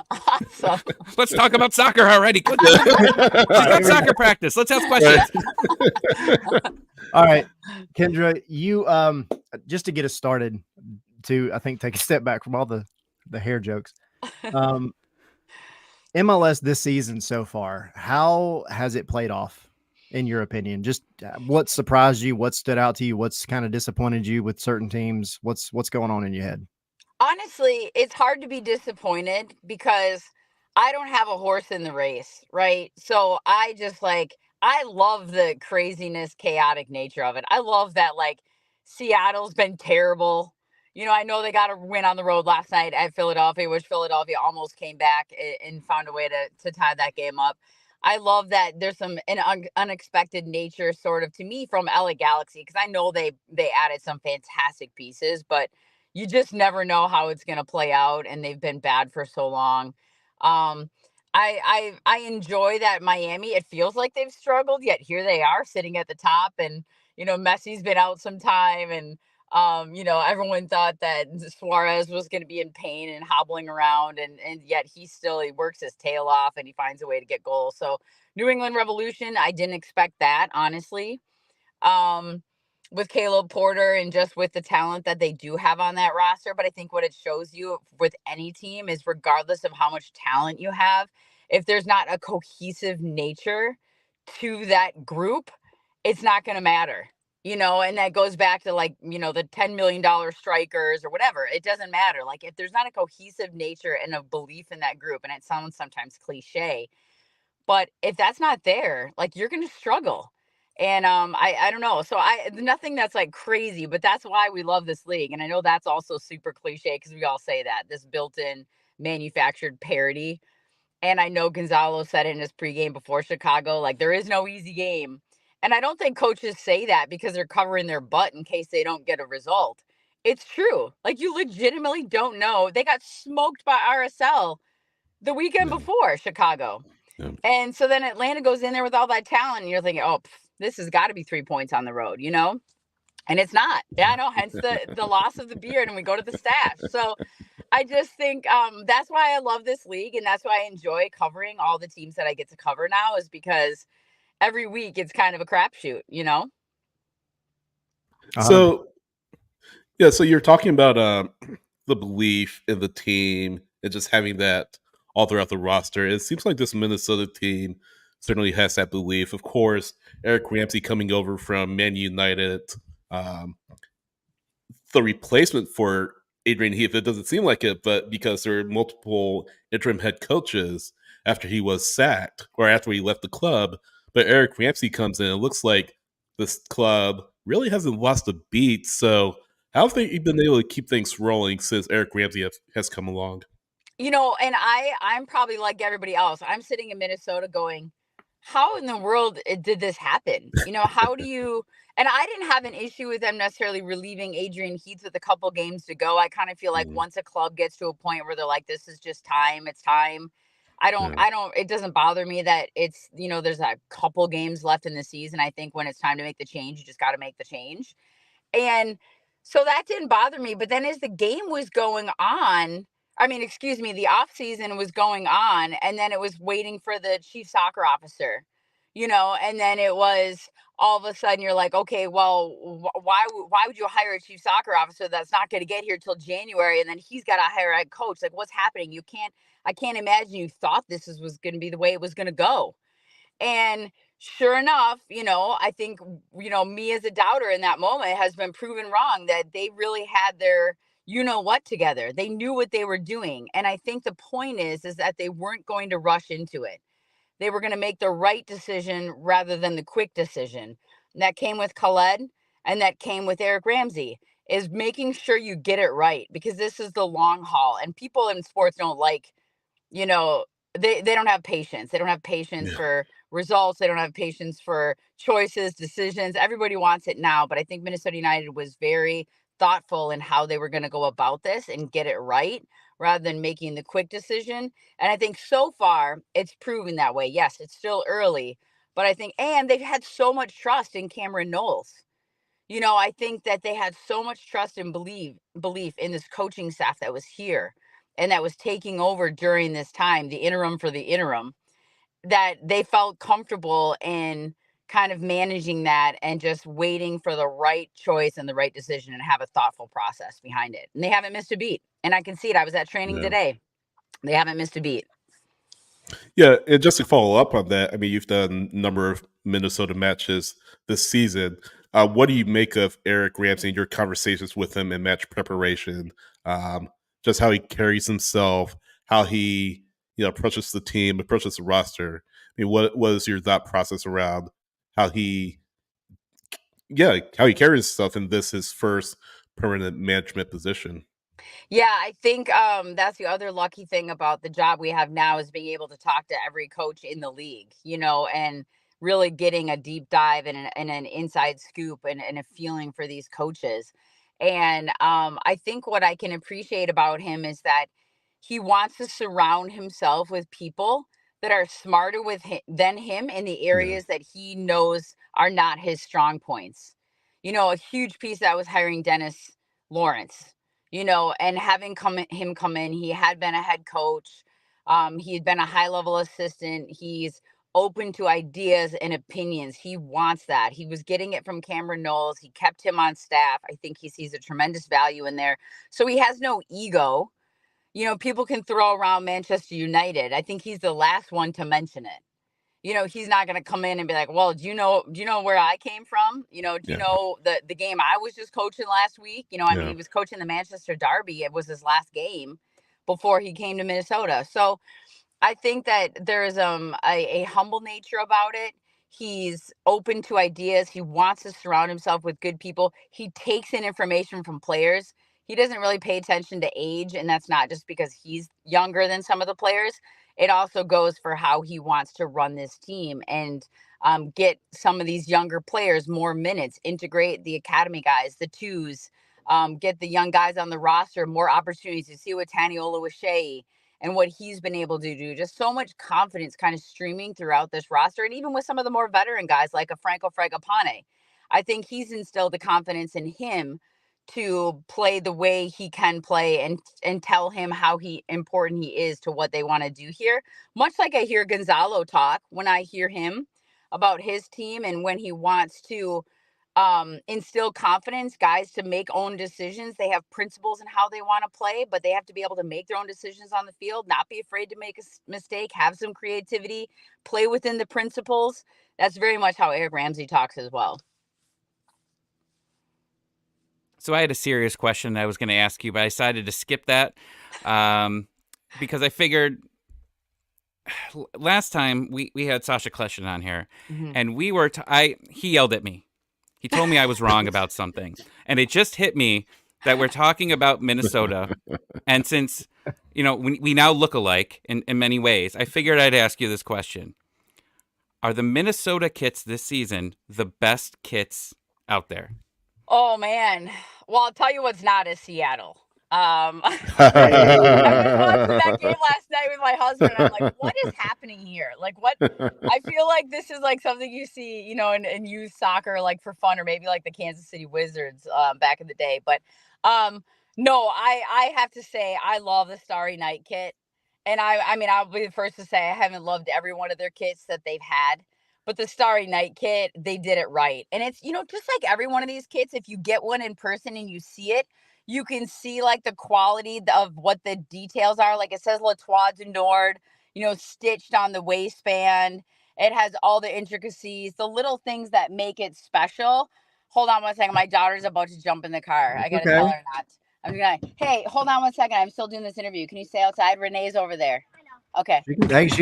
Awesome. Let's talk about soccer already. Quick. She's got soccer practice. Let's ask questions. All right, Kyndra, you just to get us started, to I think take a step back from all the hair jokes. MLS this season so far, how has it played off in your opinion? Just what surprised you? What stood out to you? What's kind of disappointed you with certain teams? What's going on in your head? Honestly, it's hard to be disappointed because I don't have a horse in the race, right? So I just I love the craziness, chaotic nature of it. I love that, like, Seattle's been terrible. You know, I know they got a win on the road last night at Philadelphia, which Philadelphia almost came back and found a way to tie that game up. I love that there's an unexpected nature, sort of, to me, from LA Galaxy, because I know they added some fantastic pieces, but you just never know how it's going to play out, and they've been bad for so long. Um, I enjoy that Miami. It feels like they've struggled, yet here they are sitting at the top, and you know, Messi's been out some time, and you know, everyone thought that Suarez was going to be in pain and hobbling around, and yet he works his tail off, and he finds a way to get goals. So New England Revolution, I didn't expect that, honestly. Um, with Caleb Porter and just with the talent that they do have on that roster. But I think what it shows you with any team is, regardless of how much talent you have, if there's not a cohesive nature to that group, it's not going to matter. You know, and that goes back to, like, you know, the $10 million strikers or whatever. It doesn't matter. Like, if there's not a cohesive nature and a belief in that group, and it sounds sometimes cliche, but if that's not there, like, you're going to struggle. And I don't know. So nothing that's like crazy, but that's why we love this league. And I know that's also super cliche, because we all say that, this built-in manufactured parity. And I know Gonzalo said it in his pregame before Chicago, like, there is no easy game. And I don't think coaches say that because they're covering their butt in case they don't get a result. It's true. Like, you legitimately don't know. They got smoked by RSL the weekend before Chicago. Yeah. And so then Atlanta goes in there with all that talent, and you're thinking, oh, this has got to be 3 points on the road, you know? And it's not. Yeah, I know. Hence the loss of the beard, and we go to the stash. So I just think that's why I love this league, and that's why I enjoy covering all the teams that I get to cover now, is because every week it's kind of a crapshoot, you know? So, yeah, so you're talking about the belief in the team and just having that all throughout the roster. It seems like this Minnesota team certainly has that belief. Of course, Eric Ramsey coming over from Man United, the replacement for Adrian Heath. It doesn't seem like it, but because there are multiple interim head coaches after he was sacked or after he left the club, but Eric Ramsey comes in. It looks like this club really hasn't lost a beat. So how have they been able to keep things rolling since Eric Ramsey has come along? And I'm probably like everybody else. I'm sitting in Minnesota going, how in the world did this happen? How do you, and I didn't have an issue with them necessarily relieving Adrian Heath with a couple games to go. I kind of feel like once a club gets to a point where they're like, this is just time, it's time. It doesn't bother me that it's, there's a couple games left in the season. I think when it's time to make the change, you just got to make the change. And so that didn't bother me. But then as the game was going on, the off season was going on, and then it was waiting for the chief soccer officer, and then it was all of a sudden you're like, okay, well, why would you hire a chief soccer officer that's not going to get here till January, and then he's got to hire a head coach? Like, what's happening? I can't imagine you thought this was going to be the way it was going to go. And sure enough, I think, me as a doubter in that moment has been proven wrong, that they really had their what together. They knew what they were doing. And I think the point is that they weren't going to rush into it. They were going to make the right decision rather than the quick decision. And that came with Khaled, and that came with Eric Ramsey, is making sure you get it right, because this is the long haul. And people in sports don't like, you know, they don't have patience. They don't have patience for results. They don't have patience for choices, decisions. Everybody wants it now. But I think Minnesota United was very thoughtful in how they were going to go about this and get it right, rather than making the quick decision. And I think so far it's proven that way. Yes, it's still early, but I think, and they've had so much trust in Cameron Knowles. I think that they had so much trust and belief in this coaching staff that was here and that was taking over during this time, the interim for the interim, that they felt comfortable in kind of managing that and just waiting for the right choice and the right decision and have a thoughtful process behind it. And they haven't missed a beat. And I can see it. I was at training today. They haven't missed a beat. Yeah, and just to follow up on that, you've done a number of Minnesota matches this season. What do you make of Eric Ramsey and your conversations with him in match preparation? Just how he carries himself, how he approaches the team, approaches the roster. What is your thought process around how he carries himself in his first permanent management position? Yeah, I think that's the other lucky thing about the job we have now, is being able to talk to every coach in the league, and really getting a deep dive and an inside scoop and a feeling for these coaches. And I think what I can appreciate about him is that he wants to surround himself with people that are smarter than him in the areas that he knows are not his strong points. A huge piece that was hiring Dennis Lawrence, and having him come in. He had been a head coach. He had been a high level assistant. He's open to ideas and opinions. He wants that. He was getting it from Cameron Knowles. He kept him on staff. I think he sees a tremendous value in there. So he has no ego. People can throw around Manchester United. I think he's the last one to mention it. He's not going to come in and be like, well, do you know where I came from? Do you know the game I was just coaching last week? He was coaching the Manchester Derby. It was his last game before he came to Minnesota. So I think that there is a humble nature about it. He's open to ideas. He wants to surround himself with good people. He takes in information from players. He doesn't really pay attention to age, and that's not just because he's younger than some of the players. It also goes for how he wants to run this team and get some of these younger players more minutes, integrate the academy guys, the twos, get the young guys on the roster more opportunities. To see what Tani Oluwaseyi and what he's been able to do. Just so much confidence kind of streaming throughout this roster. And even with some of the more veteran guys like a Franco Fragapane, I think he's instilled the confidence in him to play the way he can play and tell him how important he is to what they want to do here. Much like I hear Gonzalo talk when I hear him about his team, and when he wants to instill confidence, guys, to make own decisions. They have principles in how they want to play, but they have to be able to make their own decisions on the field, not be afraid to make a mistake, have some creativity, play within the principles. That's very much how Eric Ramsey talks as well. So I had a serious question I was going to ask you, but I decided to skip that because I figured last time we had Sasha Kleshin on here, and we were he yelled at me. He told me I was wrong about something, and it just hit me that we're talking about Minnesota, and since we now look alike in many ways, I figured I'd ask you this question: are the Minnesota kits this season the best kits out there? Oh man. Well, I'll tell you what's not is Seattle. I was watching that game last night with my husband, and I'm like, what is happening here? Like, what? I feel like this is like something you see, in youth soccer, like for fun, or maybe like the Kansas City Wizards back in the day. But no, I have to say I love the Starry Night kit, and I mean I'll be the first to say I haven't loved every one of their kits that they've had. But the Starry Night kit, they did it right. And it's, just like every one of these kits, if you get one in person and you see it, you can see like the quality of what the details are. Like it says Latois du Nord, stitched on the waistband. It has all the intricacies, the little things that make it special. Hold on one second. My daughter's about to jump in the car. I got to tell Okay. her not. I'm going to, hey, hold on one second. I'm still doing this interview. Can you stay outside? Renee's over there. Okay. She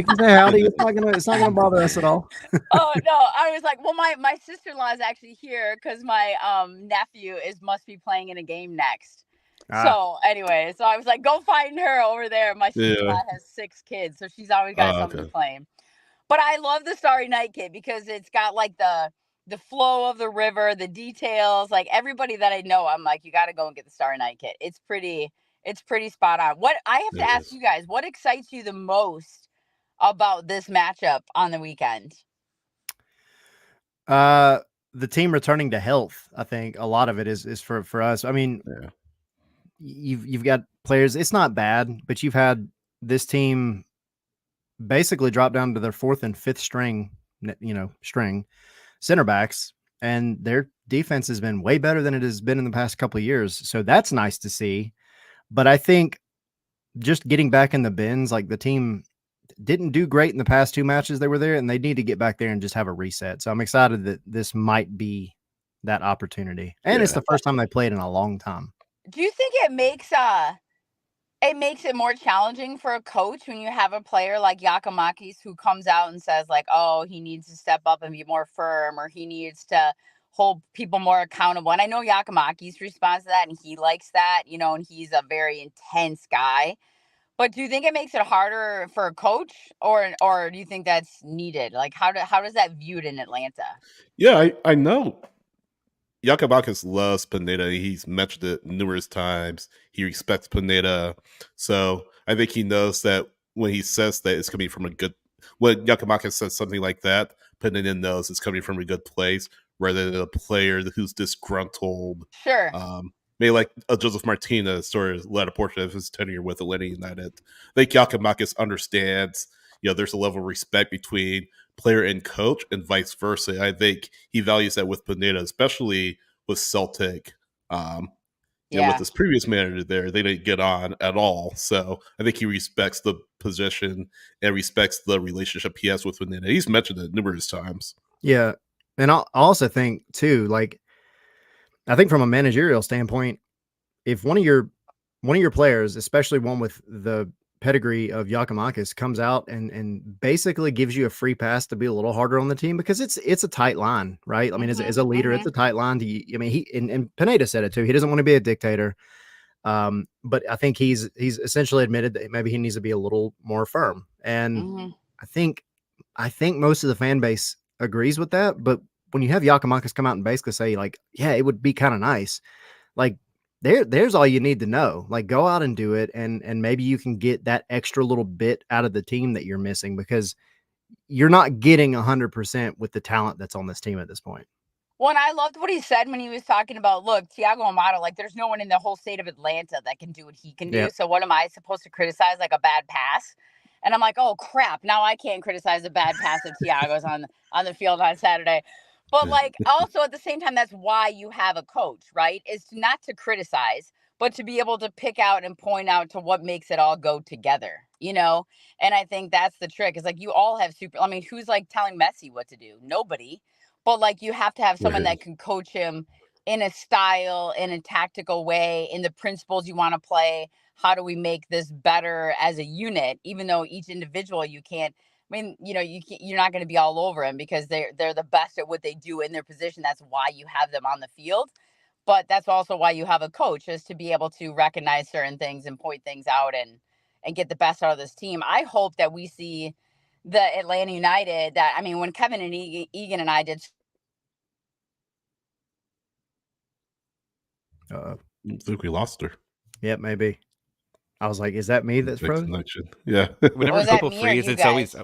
can say howdy. It's not gonna bother us at all. Oh no, I was like, well, my sister-in-law is actually here because my nephew must be playing in a game next. So anyway, so I was like, go find her over there. My sister-in-law has 6 kids, so she's always got somebody playing. But I love the Starry Night kit because it's got like the flow of the river, the details, like everybody that I know, I'm like, you got to go and get the Starry Night kit. It's pretty spot on. What I have to ask you guys, what excites you the most about this matchup on the weekend? The team returning to health. I think a lot of it is for us. I mean, you've got players. It's not bad, but you've had this team basically drop down to their 4th and 5th string center backs, and their defense has been way better than it has been in the past couple of years. So that's nice to see. But I think just getting back in the bins, like the team didn't do great in the past 2 matches they were there, and they need to get back there and just have a reset. So I'm excited that this might be that opportunity. And it's the first time they played in a long time. Do you think it makes it more challenging for a coach when you have a player like Giacomakis who comes out and says like, oh, he needs to step up and be more firm, or he needs to hold people more accountable? And I know Giacomakis responds to that, and he likes that, and he's a very intense guy. But do you think it makes it harder for a coach, or do you think that's needed? Like, how does that viewed in Atlanta? Yeah, I know Giacomakis loves Pineda. He's mentioned it numerous times. He respects Pineda. So I think he knows that when he says that, it's coming from a good... When Giacomakis says something like that, Pineda knows it's coming from a good place rather than a player who's disgruntled. Sure. Maybe like Joseph Martinez sort of led a portion of his tenure with Atlanta United. I think Giacomakis understands, there's a level of respect between player and coach and vice versa. I think he values that with Pineda, especially with Celtic. With his previous manager there, they didn't get on at all. So I think he respects the position and respects the relationship he has with Pineda. He's mentioned it numerous times. Yeah. And I also think too, like, I think from a managerial standpoint, if one of your players, especially one with the pedigree of Giacomakis, comes out and basically gives you a free pass to be a little harder on the team, because it's a tight line, right? I mean, as a leader, it's a tight line. And Pineda said it too. He doesn't want to be a dictator. But I think he's essentially admitted that maybe he needs to be a little more firm. And I think most of the fan base agrees with that. But when you have Giacomakis come out and basically say like, yeah, it would be kind of nice, like, there's all you need to know. Like, go out and do it, and maybe you can get that extra little bit out of the team that you're missing, because you're not getting 100% with the talent that's on this team at this point. Well, and I loved what he said when he was talking about, look, Thiago Almada, like, there's no one in the whole state of Atlanta that can do what he can do. Yep. So what am I supposed to criticize, like a bad pass? And I'm like, oh crap, now I can't criticize a bad pass if Thiago's on the field on Saturday. But like, also at the same time, that's why you have a coach, right? Is not to criticize, but to be able to pick out and point out to what makes it all go together, And I think that's the trick. Is like, you all have who's like telling Messi what to do? Nobody. But like, you have to have someone that can coach him in a style, in a tactical way, in the principles you want to play. How do we make this better as a unit? Even though each individual you can't. I mean, you're not going to be all over them because they're the best at what they do in their position. That's why you have them on the field. But that's also why you have a coach, is to be able to recognize certain things and point things out and get the best out of this team. I hope that we see the Atlanta United that, I mean, when Kevin and Egan and I did. I think we lost her. Yep, maybe. I was like, is that me that's frozen? Connection. Yeah. Whenever people freeze, it's always. I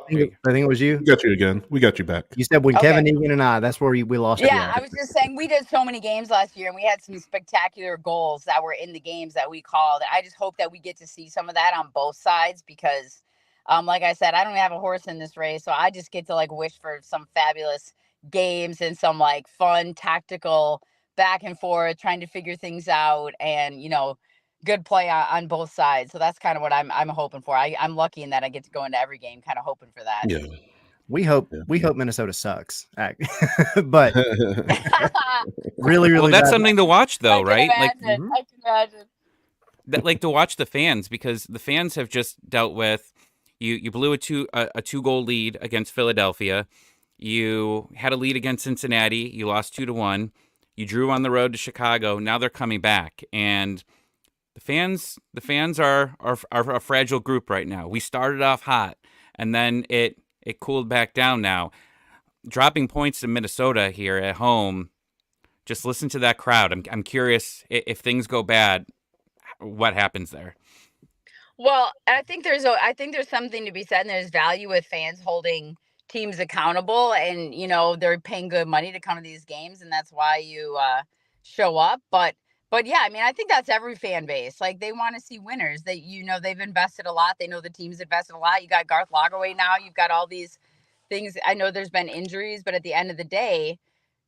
think it was you. We got you again. We got you back. You said when Kevin Egan and I, that's where we lost you. Yeah, I was just saying we did so many games last year and we had some spectacular goals that were in the games that we called. I just hope that we get to see some of that on both sides because, like I said, I don't have a horse in this race. So I just get to like wish for some fabulous games and some like fun tactical back and forth, trying to figure things out and, good play on both sides. So that's kind of what I'm hoping for. I'm lucky in that I get to go into every game kind of hoping for that. Yeah. We hope Minnesota sucks. But really, well, that's something to watch though, right? I can imagine. That, like, to watch the fans, because the fans have just dealt with you blew a 2-goal lead against Philadelphia. You had a lead against Cincinnati. You lost 2-1. You drew on the road to Chicago. Now they're coming back, and the fans are a fragile group right now. We started off hot, and then it cooled back down now. Dropping points to Minnesota here at home, just listen to that crowd. I'm curious if things go bad, what happens there. Well, I think there's something to be said, and there's value with fans holding teams accountable, and they're paying good money to come to these games, and that's why you show up. But yeah, I mean, I think that's every fan base. Like, they want to see winners. That they've invested a lot. They know the team's invested a lot. You got Garth Lagerwey now. You've got all these things. I know there's been injuries, but at the end of the day,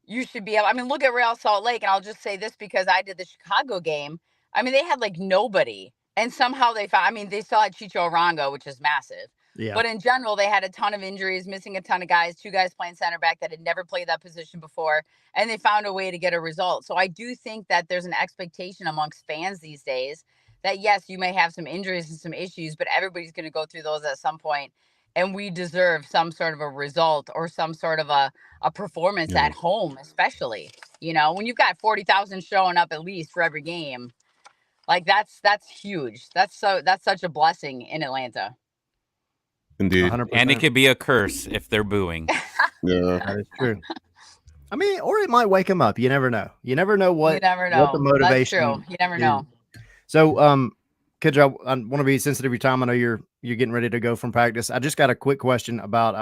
you should be able. I mean, look at Real Salt Lake, and I'll just say this because I did the Chicago game. I mean, they had like nobody, and somehow they found. I mean, they still had Chicho Arango, which is massive. Yeah. But in general, they had a ton of injuries, missing a ton of guys, 2 guys playing center back that had never played that position before, and they found a way to get a result. So I do think that there's an expectation amongst fans these days that, yes, you may have some injuries and some issues, but everybody's going to go through those at some point, and we deserve some sort of a result or some sort of a performance at home, especially. When you've got 40,000 showing up at least for every game, like that's huge. That's such a blessing in Atlanta. Indeed. 100%. And it could be a curse if they're booing. Yeah. That is true. I mean, or it might wake them up. You never know. You never know what the motivation. That's true. You never know. So, Kyndra, I want to be sensitive of your time. I know you're getting ready to go from practice. I just got a quick question about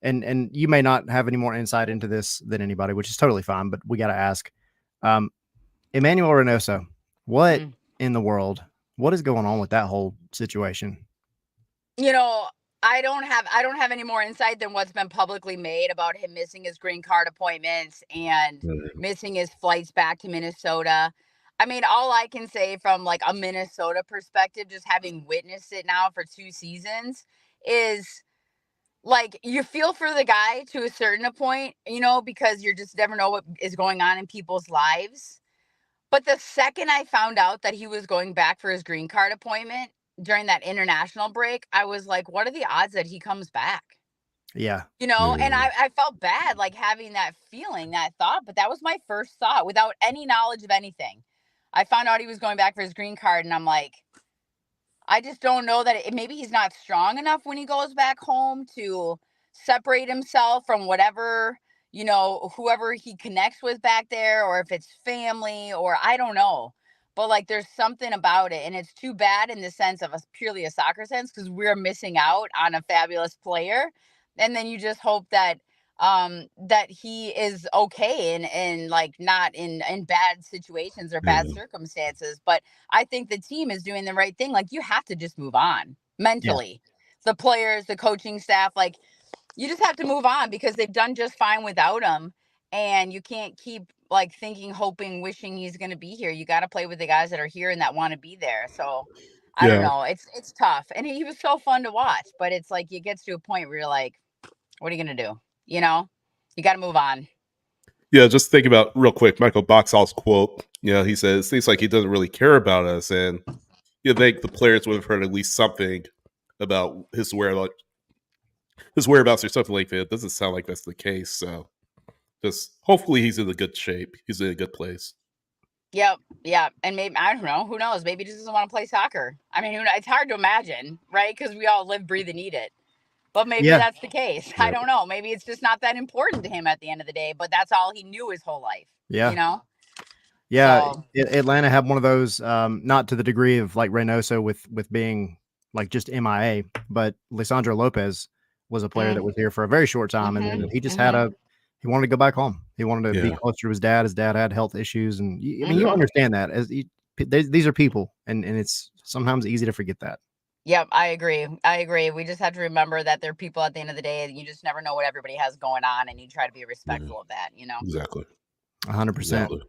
and you may not have any more insight into this than anybody, which is totally fine, but we got to ask. Emmanuel Reynoso, what in the world? What is going on with that whole situation? I don't have any more insight than what's been publicly made about him missing his green card appointments and missing his flights back to Minnesota. I mean, all I can say from like a Minnesota perspective, just having witnessed it now for 2 seasons, is like you feel for the guy to a certain point, because you just never know what is going on in people's lives. But the second I found out that he was going back for his green card appointment during that international break, I was like, what are the odds that he comes back? Yeah. And I felt bad, like having that feeling, that thought, but that was my first thought without any knowledge of anything. I found out he was going back for his green card, and I'm like, I just don't know that maybe he's not strong enough when he goes back home to separate himself from whatever, whoever he connects with back there, or if it's family, or I don't know. But like, there's something about it, and it's too bad in the sense of purely a soccer sense, because we're missing out on a fabulous player. And then you just hope that that he is okay and like not in bad situations or bad circumstances. But I think the team is doing the right thing. Like, you have to just move on mentally. The players, the coaching staff, like, you just have to move on because they've done just fine without him. And you can't keep like thinking, hoping, wishing he's going to be here. You got to play with the guys that are here and that want to be there. So I don't know. It's tough. And he was so fun to watch, but it's like, it gets to a point where you're like, what are you going to do? You got to move on. Yeah, just think about real quick Michael Boxall's quote. He says, "It seems like he doesn't really care about us," and you think the players would have heard at least something about his whereabouts or something like that. It doesn't sound like that's the case. So, just hopefully he's in a good shape. He's in a good place. Yep. And maybe, I don't know, who knows? Maybe he just doesn't want to play soccer. I mean, it's hard to imagine, right? Because we all live, breathe, and eat it. But maybe Yeah. that's the case. I don't know. Maybe it's just not that important to him at the end of the day, but that's all he knew his whole life. Yeah. You know? Yeah. So, Atlanta had one of those, not to the degree of like Reynoso with being like just MIA, but Lisandro Lopez was a player that was here for a very short time. And then he just he wanted to go back home. He wanted to be closer to his dad. His dad had health issues. And I mean, you understand that these are people and it's sometimes easy to forget that. Yep, I agree. We just have to remember that they're people at the end of the day, and you just never know what everybody has going on, and you try to be respectful of that, you know? Exactly. 100%.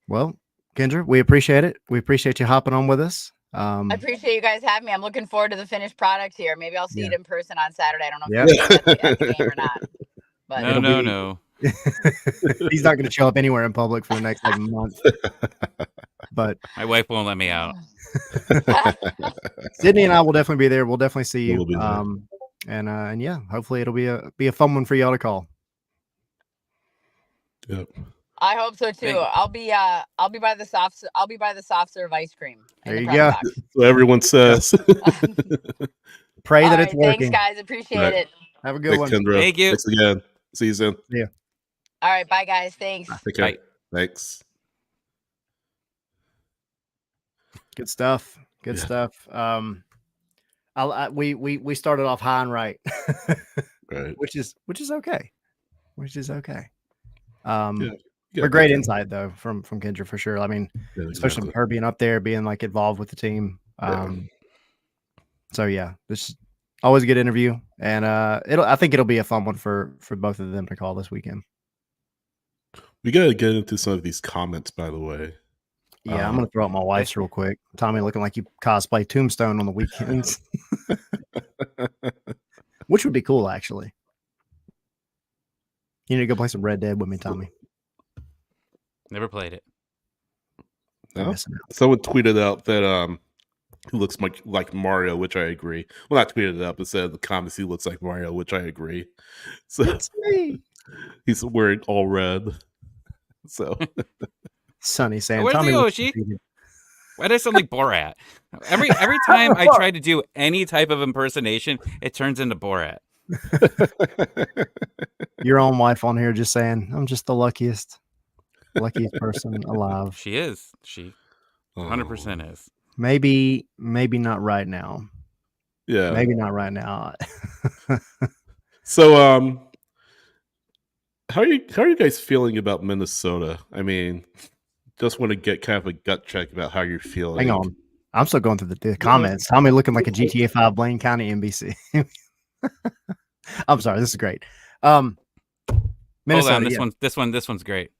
Well, Kyndra, we appreciate it. We appreciate you hopping on with us. I appreciate you guys having me. I'm looking forward to the finished product here. Maybe I'll see it in person on Saturday. I don't know if you're at the game or not. But No. He's not going to show up anywhere in public for the next like month. But my wife won't let me out. Sydney and I will definitely be there. We'll definitely see you. We'll be there. And yeah, hopefully it'll be a fun one for y'all to call. Yep. I hope so too. I'll be by the soft serve ice cream. There you go. So everyone says. Pray that it's Thanks, working. guys. Appreciate it. Have a good one. Kyndra. Thank you. Thanks again. See you soon. Yeah. All right, bye guys. Thanks. Take care. Bye. Thanks. Good stuff. Good stuff. We started off high and right, Right. which is okay. Yeah, but great insight though from Kyndra for sure. I mean, especially exactly. her being up there, being like involved with the team. So yeah, this is always a good interview, and I think it'll be a fun one for both of them to call this weekend. We gotta get into some of these comments, by the way. Yeah, I'm gonna throw out my wife's real quick. Tommy, looking like you cosplay Tombstone on the weekends, which would be cool actually. You need to go play some Red Dead with me, Tommy. Never played it. No? Someone tweeted out that he looks much like Mario, which I agree. Well, not tweeted it out, but said in the comments he looks like Mario, which I agree. So that's me. He's wearing all red. So Sunny saying, "Where's Tommy Yoshi? Why do I sound like Borat? Every time I try to do any type of impersonation, it turns into Borat." Your own wife on here just saying, "I'm just the luckiest person alive." She is. She 100% is. Maybe not right now. Yeah, maybe not right now. So, how are you guys feeling about Minnesota? I mean, just want to get kind of a gut check about how you're feeling. Hang on, I'm still going through the comments. Tommy looking like a GTA 5 Blaine County NBC. I'm sorry, this is great. Minnesota, hold on, this one's great.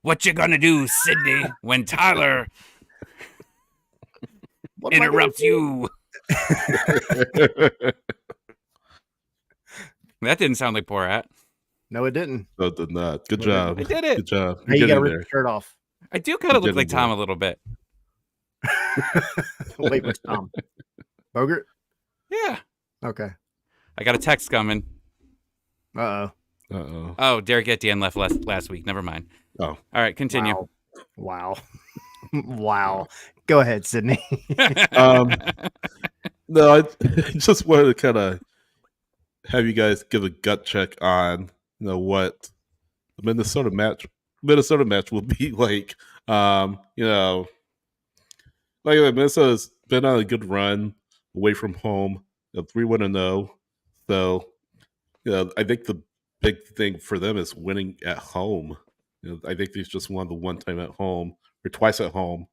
What you gonna do, Sydney, when Tyler interrupts you? That didn't sound like Borat. No, it didn't. No, it did not. Good job. I did it. Good job. Hey, you got to rip your shirt off. I do kind of look like Tom a little bit. Wait, what's Tom? Bogart? Yeah. Okay. I got a text coming. Uh-oh. Oh, Derek Etienne left last week. Never mind. Oh. All right, continue. Wow. Wow. Go ahead, Sydney. No, I just wanted to kind of have you guys give a gut check on, what the Minnesota match will be like. Like Minnesota's been on a good run away from home, 3-1-0. So, I think the big thing for them is winning at home. I think they've just won the one time at home or twice at home,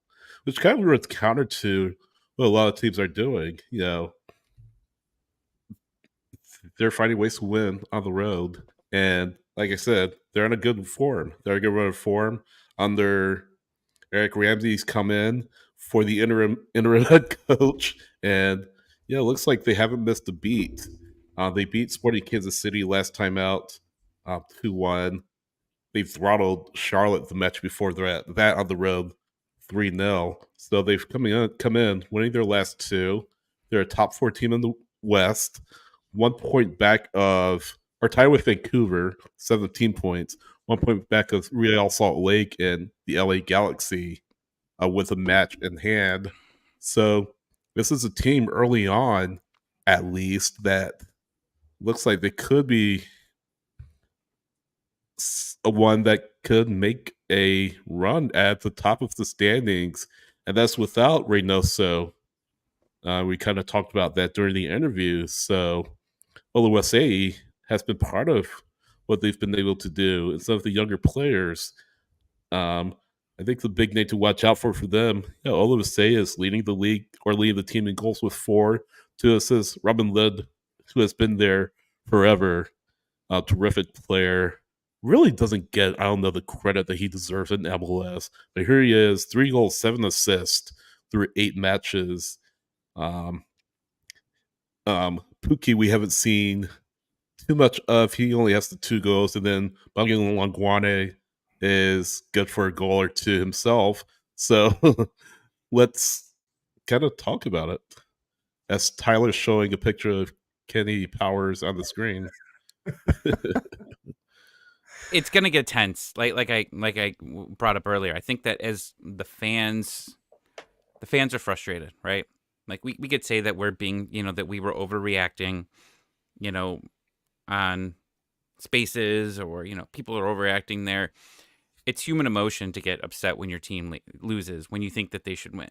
which kind of runs counter to what a lot of teams are doing. They're finding ways to win on the road, and like I said, they're in a good form. They're in a good run of form under Eric Ramsey's come in for the interim head coach, and it looks like they haven't missed a beat. They beat Sporting Kansas City last time out, 2-1. they throttled Charlotte the match before that on the road 3-0. So they've come in, winning their last two. They're a top 4 team in the West, 1 point back of, or tied with Vancouver, 17 points, 1 point back of Real Salt Lake and the LA Galaxy with a match in hand. So this is a team early on, at least, that looks like they could be one that could make a run at the top of the standings, and that's without Reynoso. We kind of talked about that during the interview. So Oluwase has been part of what they've been able to do, and some of the younger players. I think the big name to watch out for them, Oluwase is leading the league or leading the team in goals with 4. 2 assists. Robin Lid, who has been there forever, a terrific player, really doesn't get, I don't know, the credit that he deserves in MLS. But here he is, 3 goals, 7 assists through 8 matches. Pookie, we haven't seen too much of. He only has the 2 goals, and then Bangin Langwane is good for a goal or 2 himself. So let's kind of talk about it. As Tyler's showing a picture of Kenny Powers on the screen. It's gonna get tense. Like I brought up earlier. I think that as the fans are frustrated, right? Like we could say that we're being, that we were overreacting, on spaces, or people are overreacting there. It's human emotion to get upset when your team loses, when you think that they should win.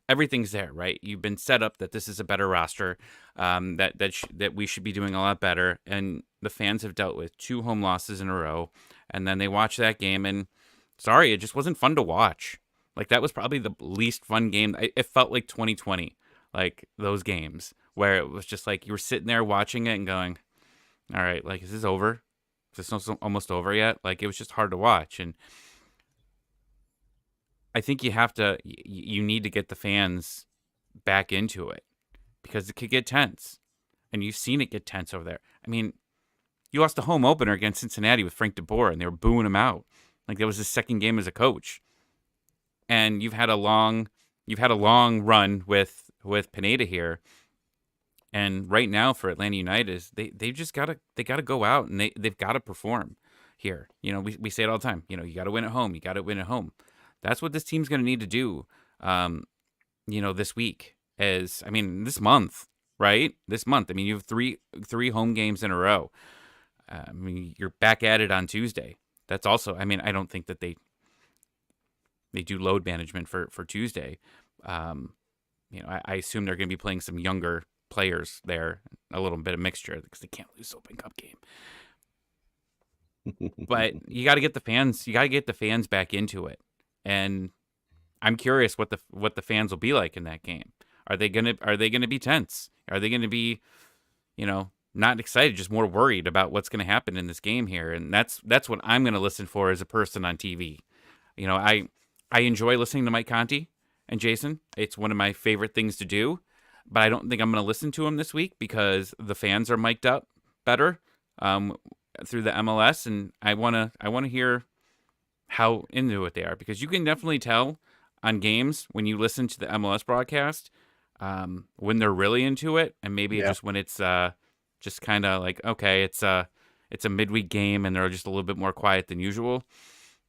Everything's there, right? You've been set up that this is a better roster, that we should be doing a lot better, and the fans have dealt with 2 home losses in a row, and then they watch that game, and sorry, it just wasn't fun to watch. Like, that was probably the least fun game. It felt like 2020, like those games where it was just like you were sitting there watching it and going, all right, like, is this over? Is this almost over yet? Like, it was just hard to watch. And I think you need to get the fans back into it, because it could get tense. And you've seen it get tense over there. I mean, you lost a home opener against Cincinnati with Frank DeBoer, and they were booing him out. Like, that was his second game as a coach. And you've had a long run with Pineda here. And right now for Atlanta United, they just gotta go out, and they've got to perform here. We say it all the time. You got to win at home. You got to win at home. That's what this team's going to need to do. This week, this month, right? This month. I mean, you have three home games in a row. You're back at it on Tuesday. That's also, I don't think that they do load management for Tuesday. I assume they're going to be playing some younger players there, a little bit of mixture, because they can't lose the Open Cup game. But you got to get the fans. You got to get the fans back into it, and I'm curious what the fans will be like in that game. Are they gonna be tense? Are they gonna be, not excited, just more worried about what's going to happen in this game here? And that's what I'm going to listen for as a person on TV. I enjoy listening to Mike Conti and Jason. It's one of my favorite things to do, but I don't think I'm going to listen to him this week because the fans are mic'd up better through the MLS, and I want to hear how into it they are, because you can definitely tell on games when you listen to the MLS broadcast when they're really into it, and maybe just when it's just kind of like, okay, it's a midweek game and they're just a little bit more quiet than usual.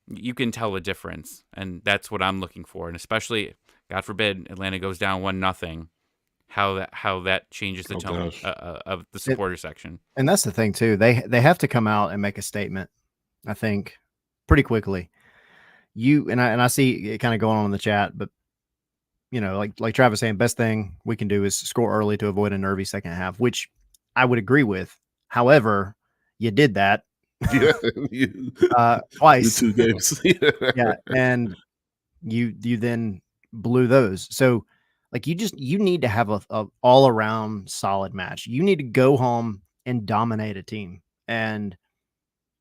You can tell the difference, and that's what I'm looking for. And especially, God forbid, Atlanta goes down 1-0, how that changes the tone of the supporter section. And that's the thing too. They have to come out and make a statement, I think, pretty quickly. I see it kind of going on in the chat, but like Travis saying, best thing we can do is score early to avoid a nervy second half, which I would agree with. However, you did that twice, 2 games. Yeah, and you then blew those. So like you need to have a all around solid match. You need to go home and dominate a team, and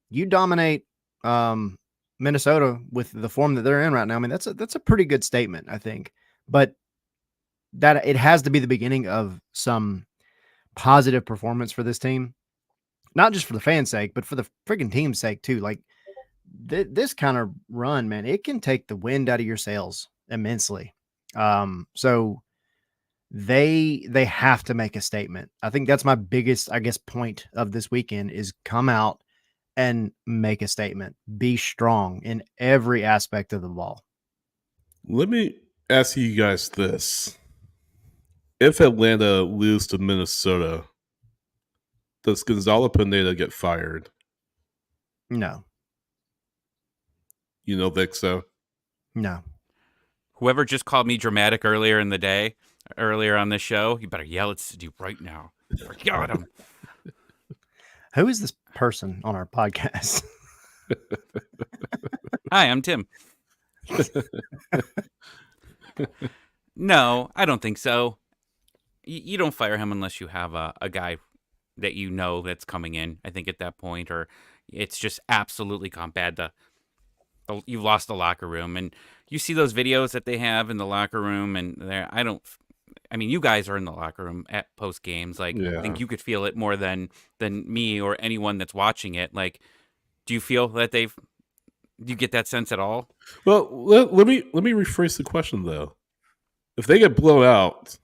you dominate Minnesota with the form that they're in right now. I mean, that's a pretty good statement, I think. But that it has to be the beginning of some positive performance for this team, not just for the fans' sake, but for the freaking team's sake too. Like, this kind of run, man, it can take the wind out of your sails immensely. So they have to make a statement. I think that's my biggest, I guess, point of this weekend is come out and make a statement. Be strong in every aspect of the ball. Let me ask you guys this. If Atlanta lose to Minnesota, does Gonzalo Pineda get fired? No, You don't think so? no. Whoever just called me dramatic earlier in the day, earlier on this show, you better yell at Stu right now. Yell at him. Who is this person on our podcast? Hi, I'm Tim. No, I don't think so. You don't fire him unless you have a guy that you know that's coming in, I think, at that point, or it's just absolutely gone bad. You've lost the locker room, and you see those videos that they have in the locker room, and I mean, you guys are in the locker room at post games. Like, I think you could feel it more than me or anyone that's watching it. Like, do you feel that do you get that sense at all? Well, let me rephrase the question though. If they get blown out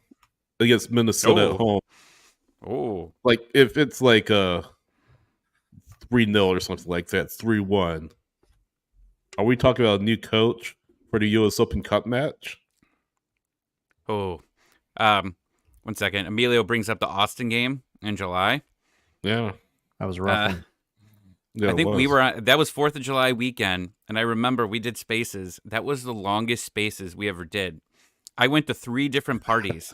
against Minnesota at home, like if it's like a 3-0 or something like that, 3-1, are we talking about a new coach for the U.S. Open Cup match? One second. Emilio brings up the Austin game in July. Yeah, That was a rough one. Yeah, I think we were on, that was 4th of July weekend, and I remember we did Spaces. That was the longest Spaces we ever did. I went to 3 different parties,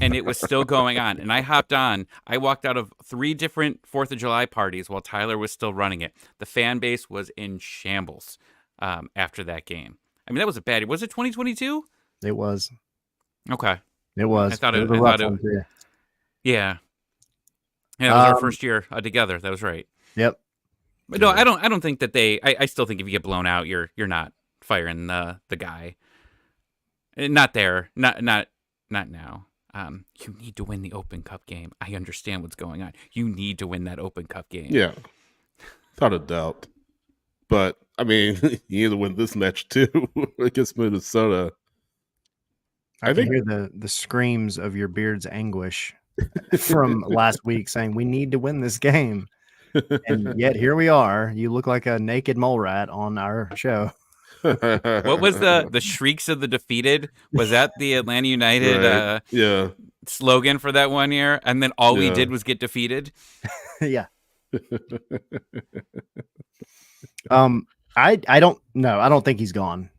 and it was still going on. And I hopped on. I walked out of 3 different 4th of July parties while Tyler was still running it. The fan base was in shambles after that game. I mean, that was a bad. Was it 2022? It was. Okay. It was. I thought it it. was a I rough thought one it. too. Yeah. Yeah, it was our first year together. That was right. Yep. But no, I don't think that I still think if you get blown out, you're not firing the guy. Not there. Not now. You need to win the Open Cup game. I understand what's going on. You need to win that Open Cup game. Yeah, without a doubt. But I mean, you need to win this match too against Minnesota. I can hear the screams of your beard's anguish from last week saying we need to win this game. And yet here we are. You look like a naked mole rat on our show. What was the shrieks of the defeated? Was that the Atlanta United slogan for that one year? And then all we did was get defeated? Yeah. I don't know. I don't think he's gone.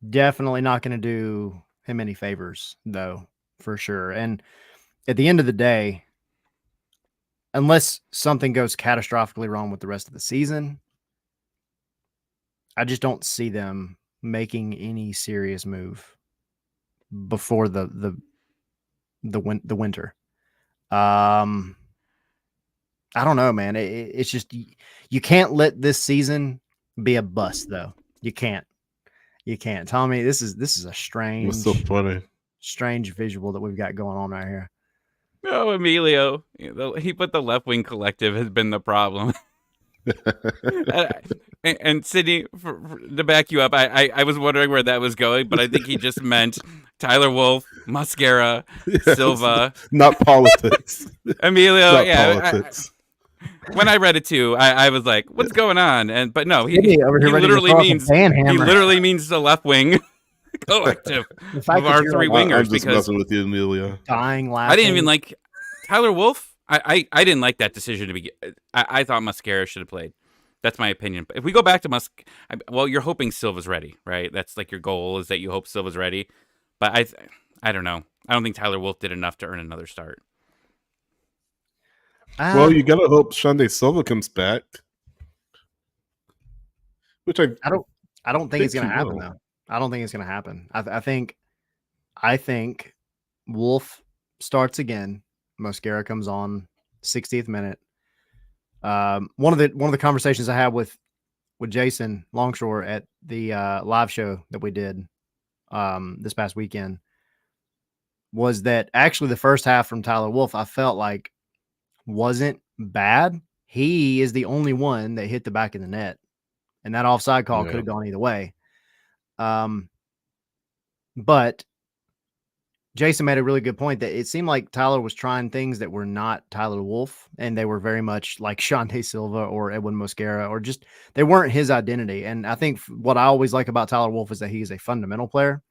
Definitely not going to do him any favors though, for sure. And at the end of the day, unless something goes catastrophically wrong with the rest of the season, I just don't see them making any serious move before the winter. I don't know, man. It's just you can't let this season be a bust, though. You can't. Tommy, this is a strange. It's so funny. Strange visual that we've got going on right here. Oh, Emilio, he put the left wing collective has been the problem. And Sydney, to back you up, I was wondering where that was going, but I think he just meant Tyler Wolff, Mascara, Silva, not politics. Emilio, not politics. When I read it too, I was like, "What's going on?" But no, he literally means the left wing collective of our 3 wingers. I'm just messing with you, Emilio. Dying laughing. I didn't even like Tyler Wolff. I didn't like that decision to begin. I thought Mascara should have played. That's my opinion. But if we go back to well, you're hoping Silva's ready, right? That's like your goal is that you hope Silva's ready. But I don't know. I don't think Tyler Wolff did enough to earn another start. Well, you gotta hope Shande Silva comes back. Which I don't think it's gonna happen though. I don't think it's gonna happen. I think Wolff starts again. Mascara comes on 60th minute. One of the conversations I had with Jason Longshore at the live show that we did this past weekend was that actually the first half from Tyler Wolff I felt like wasn't bad. he is the only one that hit the back of the net, and that offside call could Yeah. have gone either way. But Jason made a really good point that it seemed like Tyler was trying things that were not Tyler Wolff, and they were very much like Shante Silva or Edwin Mosquera, or just they weren't his identity. And I think what I always like about Tyler Wolff is that he is a fundamental player.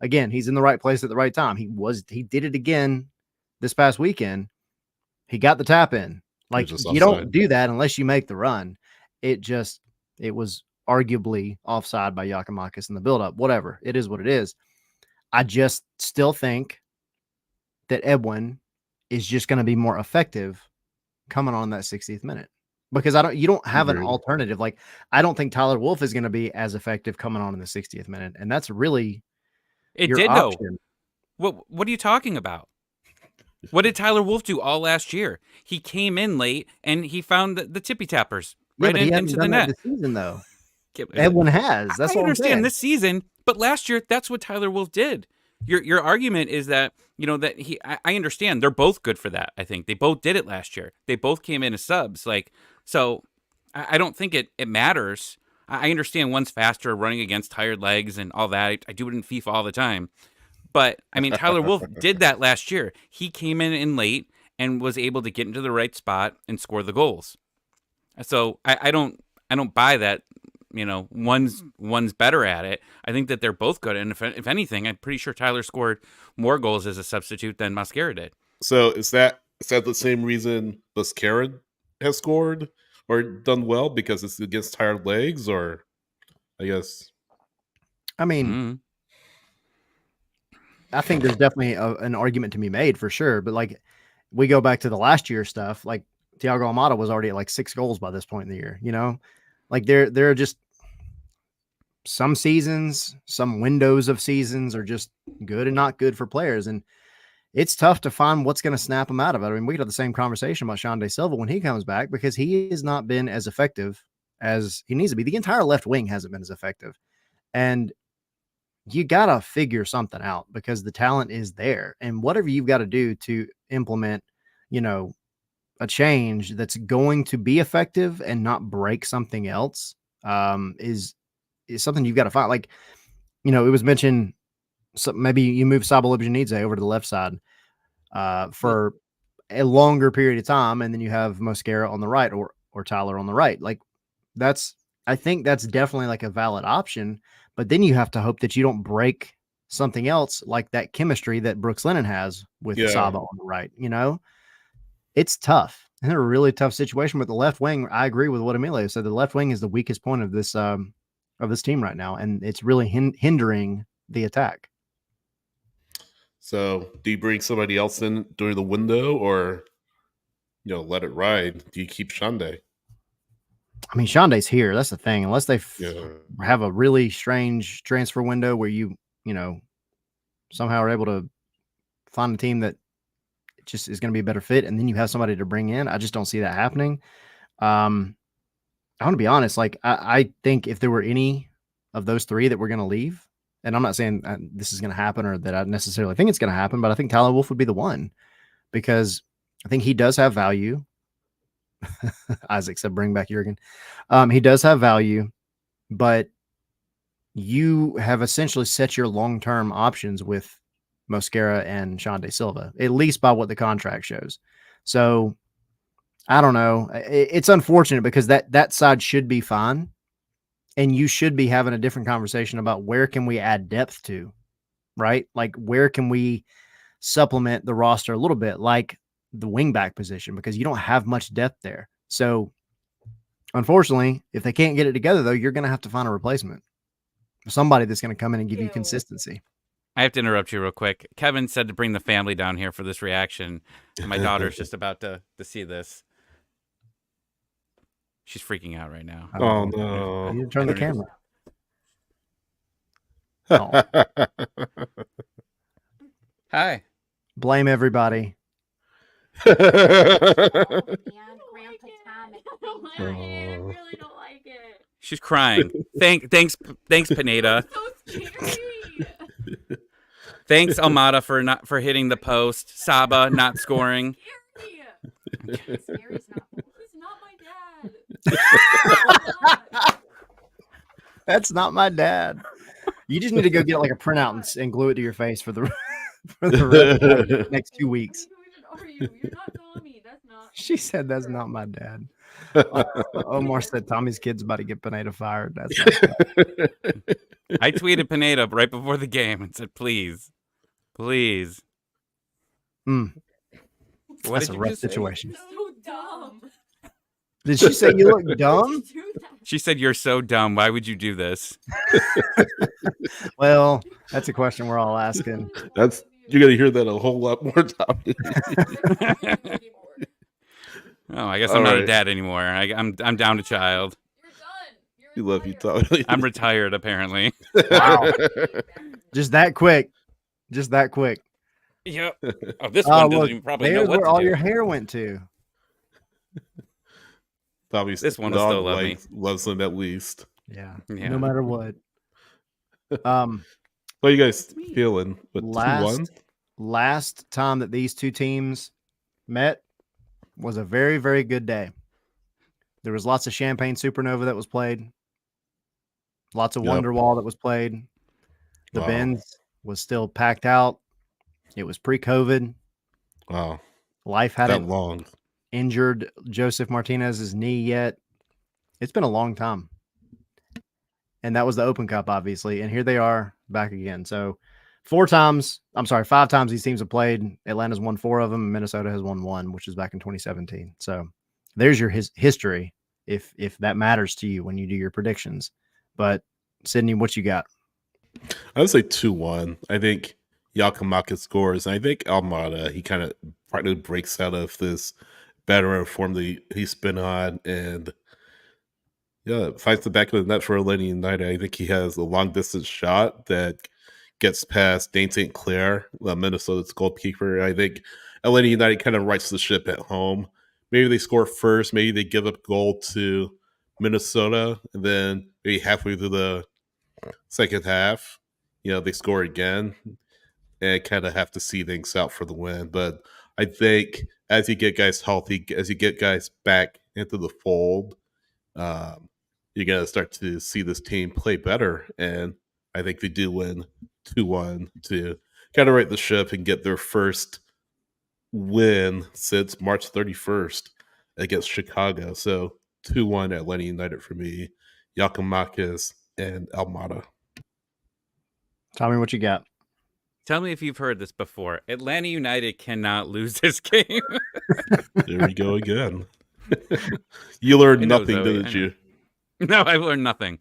Again, he's in the right place at the right time. He did it again this past weekend. He got the tap in. Like, just you don't offside. do that unless you make the run. It was arguably offside by Giakoumakis in the buildup. Whatever. It is what it is. I just still think that Edwin is just going to be more effective coming on that 60th minute, because you don't have an Agreed. alternative. Like, I don't think Tyler Wolff is going to be as effective coming on in the 60th minute. And that's really your option. What are you talking about? What did Tyler Wolff do all last year? He came in late and he found the tippy tappers right into the net. This season, though. Edwin has. That's I what understand this season, but last year that's what Tyler Wolff did. Your argument is that that I understand they're both good for that. I think they both did it last year. They both came in as subs. So I don't think it matters. I understand one's faster, running against tired legs and all that. I do it in FIFA all the time. But I mean, Tyler Wolff did that last year. He came in late and was able to get into the right spot and score the goals. So I don't buy that. One's better at it. I think that they're both good, and if anything, I'm pretty sure Tyler scored more goals as a substitute than Mosquera did. So is that the same reason Mosquera has scored or done well, because it's against tired legs, or I guess? I mean, I think there's definitely an argument to be made for sure. But like, we go back to the last year stuff. Like, Thiago Almada was already at like 6 goals by this point in the year. Like there are just some seasons, some windows of seasons are just good and not good for players. And it's tough to find what's going to snap them out of it. I mean, we could have the same conversation about Shante Silva when he comes back, because he has not been as effective as he needs to be. The entire left wing hasn't been as effective. And you got to figure something out, because the talent is there. And whatever you've got to do to implement, a change that's going to be effective and not break something else is something you've got to find. Like, it was mentioned, so maybe you move Sabo Libjanidze over to the left side for a longer period of time, and then you have Mosquera on the right or Tyler on the right. Like, I think that's definitely like a valid option, but then you have to hope that you don't break something else, like that chemistry that Brooks Lennon has with Sabo on the right. It's tough. And they're a really tough situation with the left wing. I agree with what Emilio said. The left wing is the weakest point of this team right now, and it's really hindering the attack. So do you bring somebody else in during the window, or let it ride? Do you keep Shante? I mean, Shande's here. That's the thing. Unless they have a really strange transfer window where you somehow are able to find a team that just is going to be a better fit, and then you have somebody to bring in. I just don't see that happening. I want to be honest. Like, I think if there were any of those three that were going to leave, and I'm not saying this is going to happen or that I necessarily think it's going to happen, but I think Tyler Wolff would be the one, because I think he does have value. Isaac said, bring back Jurgen. He does have value, but you have essentially set your long-term options with Mosquera and Shante Silva, at least by what the contract shows. So I don't know. It's unfortunate, because that side should be fine, and you should be having a different conversation about where can we add depth to, right? Like, where can we supplement the roster a little bit, like the wingback position, because you don't have much depth there. So unfortunately, if they can't get it together, though, you're going to have to find a replacement, somebody that's going to come in and give you consistency. I have to interrupt you real quick. Kevin said to bring the family down here for this reaction. My daughter's just about to see this. She's freaking out right now. Oh, no. You turn the camera. Hi. Blame everybody. I really don't like it. She's crying. Thanks, Pineda. So scary. Thanks, Almada, for hitting the post. Saba not scoring. Scary. Scary's not. He's not my That's not my dad. You just need to go get like a printout and glue it to your face for the for the rest of the next 2 weeks. Who even are you? You're not Tommy. That's not. She said that's not my dad. Omar said Tommy's kid's about to get Pineda fired. That's not I tweeted Pineda right before the game and said, please. What that's did a you rough just say? situation. You're so dumb. Did she say you look dumb? Do that. She said, you're so dumb. Why would you do this? Well, that's a question we're all asking. That's you're gonna hear that a whole lot more, Tommy. Oh, I guess All I'm not a right. dad anymore. I'm down to child. You're done. You're We love you, retired. Tommy. I'm retired, apparently. Wow. Just that quick. Just that quick. Yep. Oh, this Oh, one doesn't look, even probably know there's what where to all do. your hair went to. Tommy's This one will dog still love me. loves him at least. Yeah. Yeah. No matter what. What are you guys me. feeling? With 2-1? Last time that these two teams met was a very, very good day. There was lots of Champagne Supernova that was played. Lots of Yep. Wonderwall that was played. The Wow. Benz was still packed out. It was pre-COVID. Wow, Life that hadn't long. injured Joseph Martinez's knee yet. It's been a long time. And that was the Open Cup, obviously. And here they are back again. So 5 times these teams have played. Atlanta's won 4 of them, and Minnesota has won 1, which is back in 2017. So there's your history, if that matters to you when you do your predictions. But Sydney, what you got? I would say 2-1. I think Yakamaka scores. And I think Almada, he kind of partly breaks out of this veteran form that he's been on and finds the back of the net for Atlanta United. I think he has a long distance shot that gets past Dane St. Clair, Minnesota's goalkeeper. I think Atlanta United kind of rights the ship at home. Maybe they score first. Maybe they give up goal to Minnesota, and then maybe halfway through the second half, they score again and kind of have to see things out for the win. But I think as you get guys healthy, as you get guys back into the fold, you're going to start to see this team play better. And I think they do win 2-1 to kind of right the ship and get their first win since March 31st against Chicago. So 2-1 Atlanta United for me, Yakimakis and Almada. Tommy, what you got? Tell me if you've heard this before. Atlanta United cannot lose this game. There we go again. You learned I know, nothing, Zoe, didn't I you? No, I've learned nothing.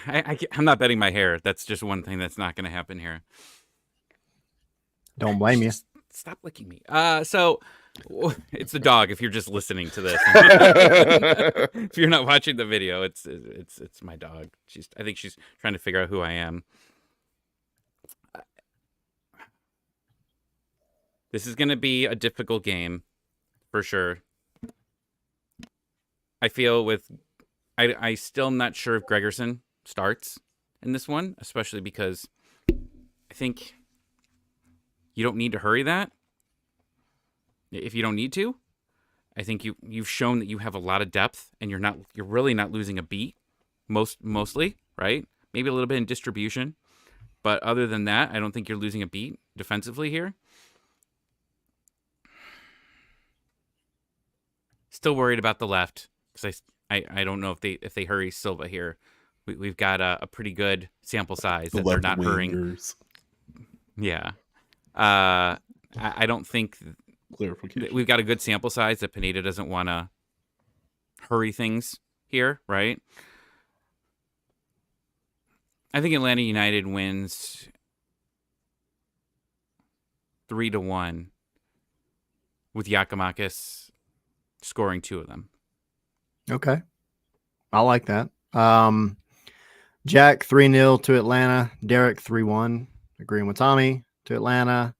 I'm not betting my hair. That's just one thing that's not going to happen here. Don't blame you. Just stop licking me. So it's the dog. If you're just listening to this, if you're not watching the video, it's my dog. I think she's trying to figure out who I am. This is going to be a difficult game, for sure. I feel I still am not sure if Gregerson starts in this one, especially because I think you don't need to hurry that. If you don't need to, I think you've shown that you have a lot of depth and you're really not losing a beat mostly, right? Maybe a little bit in distribution, but other than that, I don't think you're losing a beat defensively here. Still worried about the left because I don't know if they hurry Silva here. We've got a pretty good sample size that they're not hurrying. Yeah. I don't think we've got a good sample size that Pineda doesn't want to hurry things here, right? I think Atlanta United wins 3-1 with Yakimakis scoring 2 of them. Okay. I like that. Jack 3-0 to Atlanta. Derek 3-1. Agreeing with Tommy to Atlanta.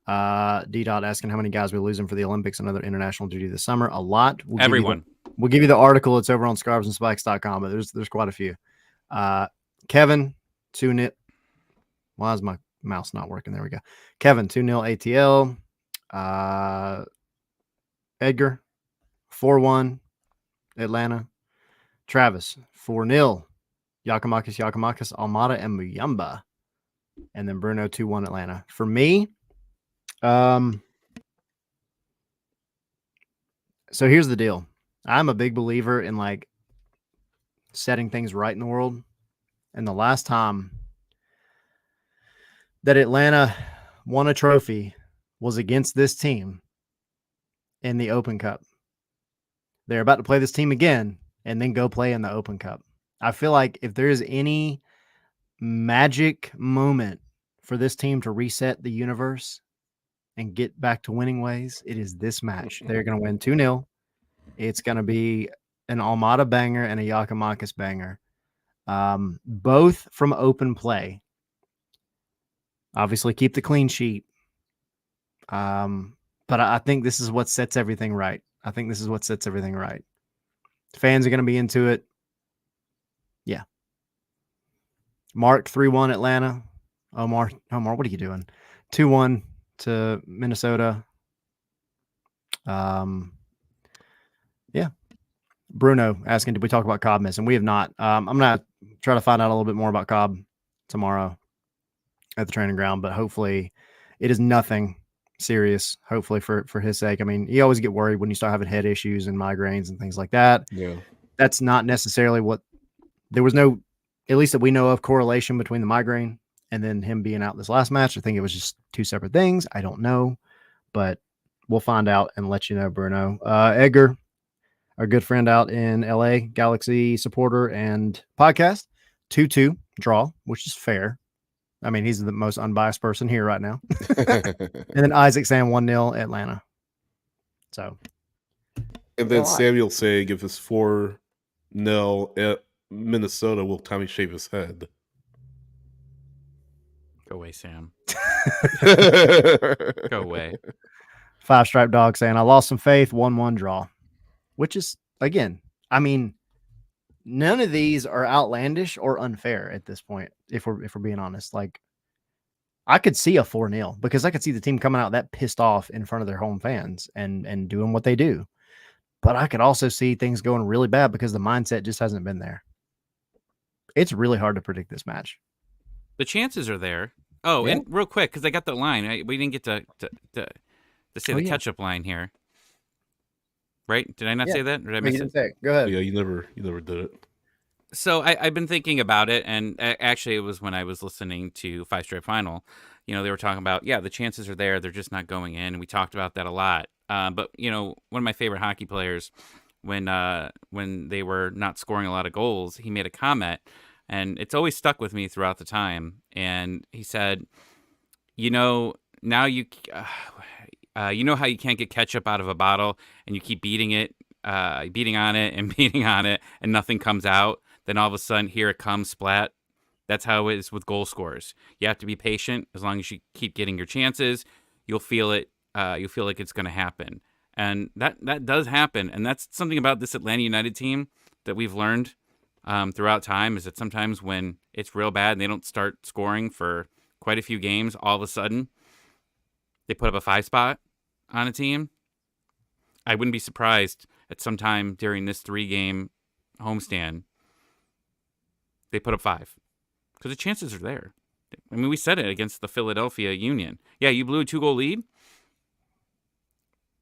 D-Dot asking how many guys we're losing for the Olympics and other international duty this summer. A lot. Everyone. We'll give you the article. It's over on scarvesandspikes.com, but there's quite a few. Kevin 2-0. Why is my mouse not working? There we go. Kevin 2-0 ATL. Edgar 4-1 Atlanta. Travis, 4-0. Yakamakis, Almada, and Muyamba. And then Bruno, 2-1 Atlanta. For me, so here's the deal. I'm a big believer in like setting things right in the world. And the last time that Atlanta won a trophy was against this team in the Open Cup. They're about to play this team again and then go play in the Open Cup. I feel like if there is any magic moment for this team to reset the universe and get back to winning ways, it is this match. They're going to win 2-0. It's going to be an Almada banger and a Yakamakis banger. Both from open play. Obviously, keep the clean sheet. But I think this is what sets everything right. Fans are going to be into it. Yeah. Mark, 3-1 Atlanta. Omar, what are you doing? 2-1 to Minnesota. Yeah. Bruno asking, did we talk about Cobb missing? We have not. I'm going to try to find out a little bit more about Cobb tomorrow at the training ground, but hopefully it is nothing serious, hopefully for his sake. I mean, you always get worried when you start having head issues and migraines and things like that. Yeah. That's not necessarily what there was no, at least that we know of, correlation between the migraine and then him being out this last match. I think it was just two separate things. I don't know, but we'll find out and let you know, Bruno. Edgar, our good friend out in LA, Galaxy supporter and podcast, 2-2 draw, which is fair. I mean, he's the most unbiased person here right now. And then Isaac saying 1-0 Atlanta. So. And then Samuel saying if it's 4-0 at Minnesota, will Tommy shave his head? Go away, Sam. Go away. 5-Stripe Dog saying, I lost some faith, 1-1 draw. Which is, again, I mean, none of these are outlandish or unfair at this point, if we're being honest. Like, I could see a 4-0 because I could see the team coming out that pissed off in front of their home fans and doing what they do. But I could also see things going really bad because the mindset just hasn't been there. It's really hard to predict this match. The chances are there. Oh, Yeah. and real quick, because I got the line. We didn't get to say the yeah. catch-up line here. Right? Did I not say that? Or did I miss it? Go ahead. Yeah, you never did it. So I've been thinking about it, and actually it was when I was listening to 5-Stripe Final. You know, they were talking about, the chances are there. They're just not going in. And we talked about that a lot. But, one of my favorite hockey players, when they were not scoring a lot of goals, he made a comment, and it's always stuck with me throughout the time. And he said, now you how you can't get ketchup out of a bottle and you keep beating on it, and nothing comes out. Then all of a sudden, here it comes, splat. That's how it is with goal scorers. You have to be patient. As long as you keep getting your chances, you'll feel it. You'll feel like it's going to happen. And that does happen. And that's something about this Atlanta United team that we've learned throughout time, is that sometimes when it's real bad and they don't start scoring for quite a few games, all of a sudden they put up a 5 spot on a team. I wouldn't be surprised at some time during this 3-game homestand they put up 5, because the chances are there. I mean, we said it against the Philadelphia Union. Yeah, you blew a 2-goal lead,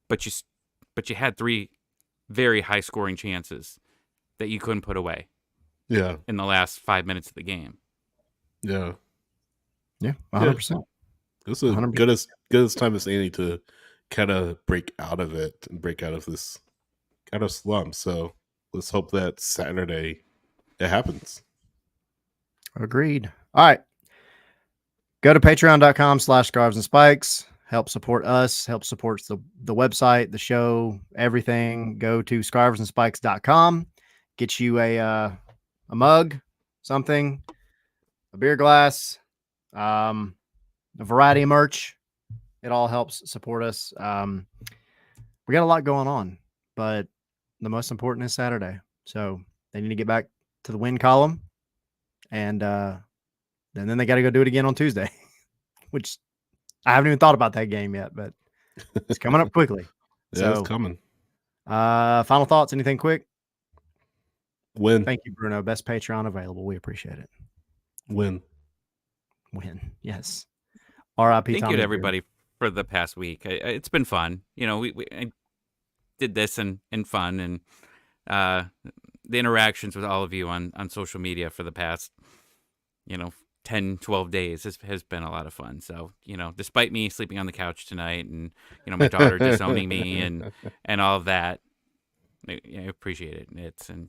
but you had 3 very high scoring chances that you couldn't put away. Yeah. In the last 5 minutes of the game. Yeah. Yeah, 100%. This is good as time as any to kind of break out of it and break out of this kind of slump. So let's hope that Saturday it happens. Agreed. All right. Go to patreon.com/scarves and spikes. Help support us. Help support the website, the show, everything. Go to scarvesandspikes.com. Get you a mug, something, a beer glass, a variety of merch. It all helps support us. We got a lot going on, but the most important is Saturday. So they need to get back to the win column. And then they got to go do it again on Tuesday, which I haven't even thought about that game yet, but it's coming up quickly. Yeah, it's coming. Final thoughts? Anything quick? Win. Thank you, Bruno. Best Patreon available. We appreciate it. Win. Yes. R.I.P. Thank Tommy you to Beer. everybody for the past week. It's been fun. You know, I did this and fun, and the interactions with all of you on social media for the past, 10, 12 days has been a lot of fun. So, despite me sleeping on the couch tonight and, my daughter disowning me and all of that, I appreciate it. And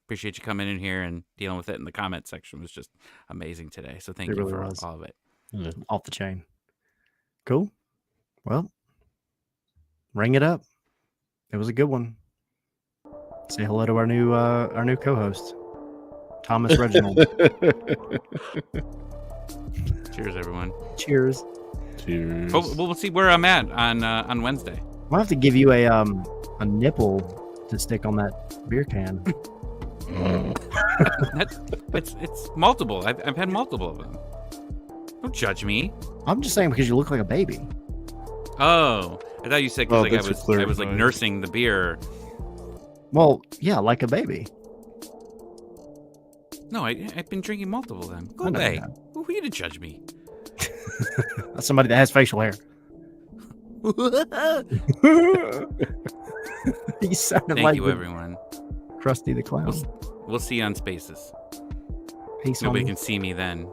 appreciate you coming in here and dealing with it in the comment section was just amazing today. So thank It you really for was. all of it. Off the chain. Cool. Well, ring it up. It was a good one. Say hello to our new co-host, Thomas Reginald. Cheers, everyone. Cheers. Cheers. We'll see where I'm at on Wednesday. I'll have to give you a nipple to stick on that beer can. It's multiple. I've had multiple of them. Don't judge me. I'm just saying because you look like a baby. Oh, I thought you said because thanks for I was like clarifying. nursing the beer. Well, yeah, like a baby. No, I've been drinking multiple of them. Go I know away. you have. Who are you to judge me? That's somebody that has facial hair. He sounded Thank like you, the everyone. Krusty the Clown. We'll see you on Spaces. Peace Nobody on can see me then.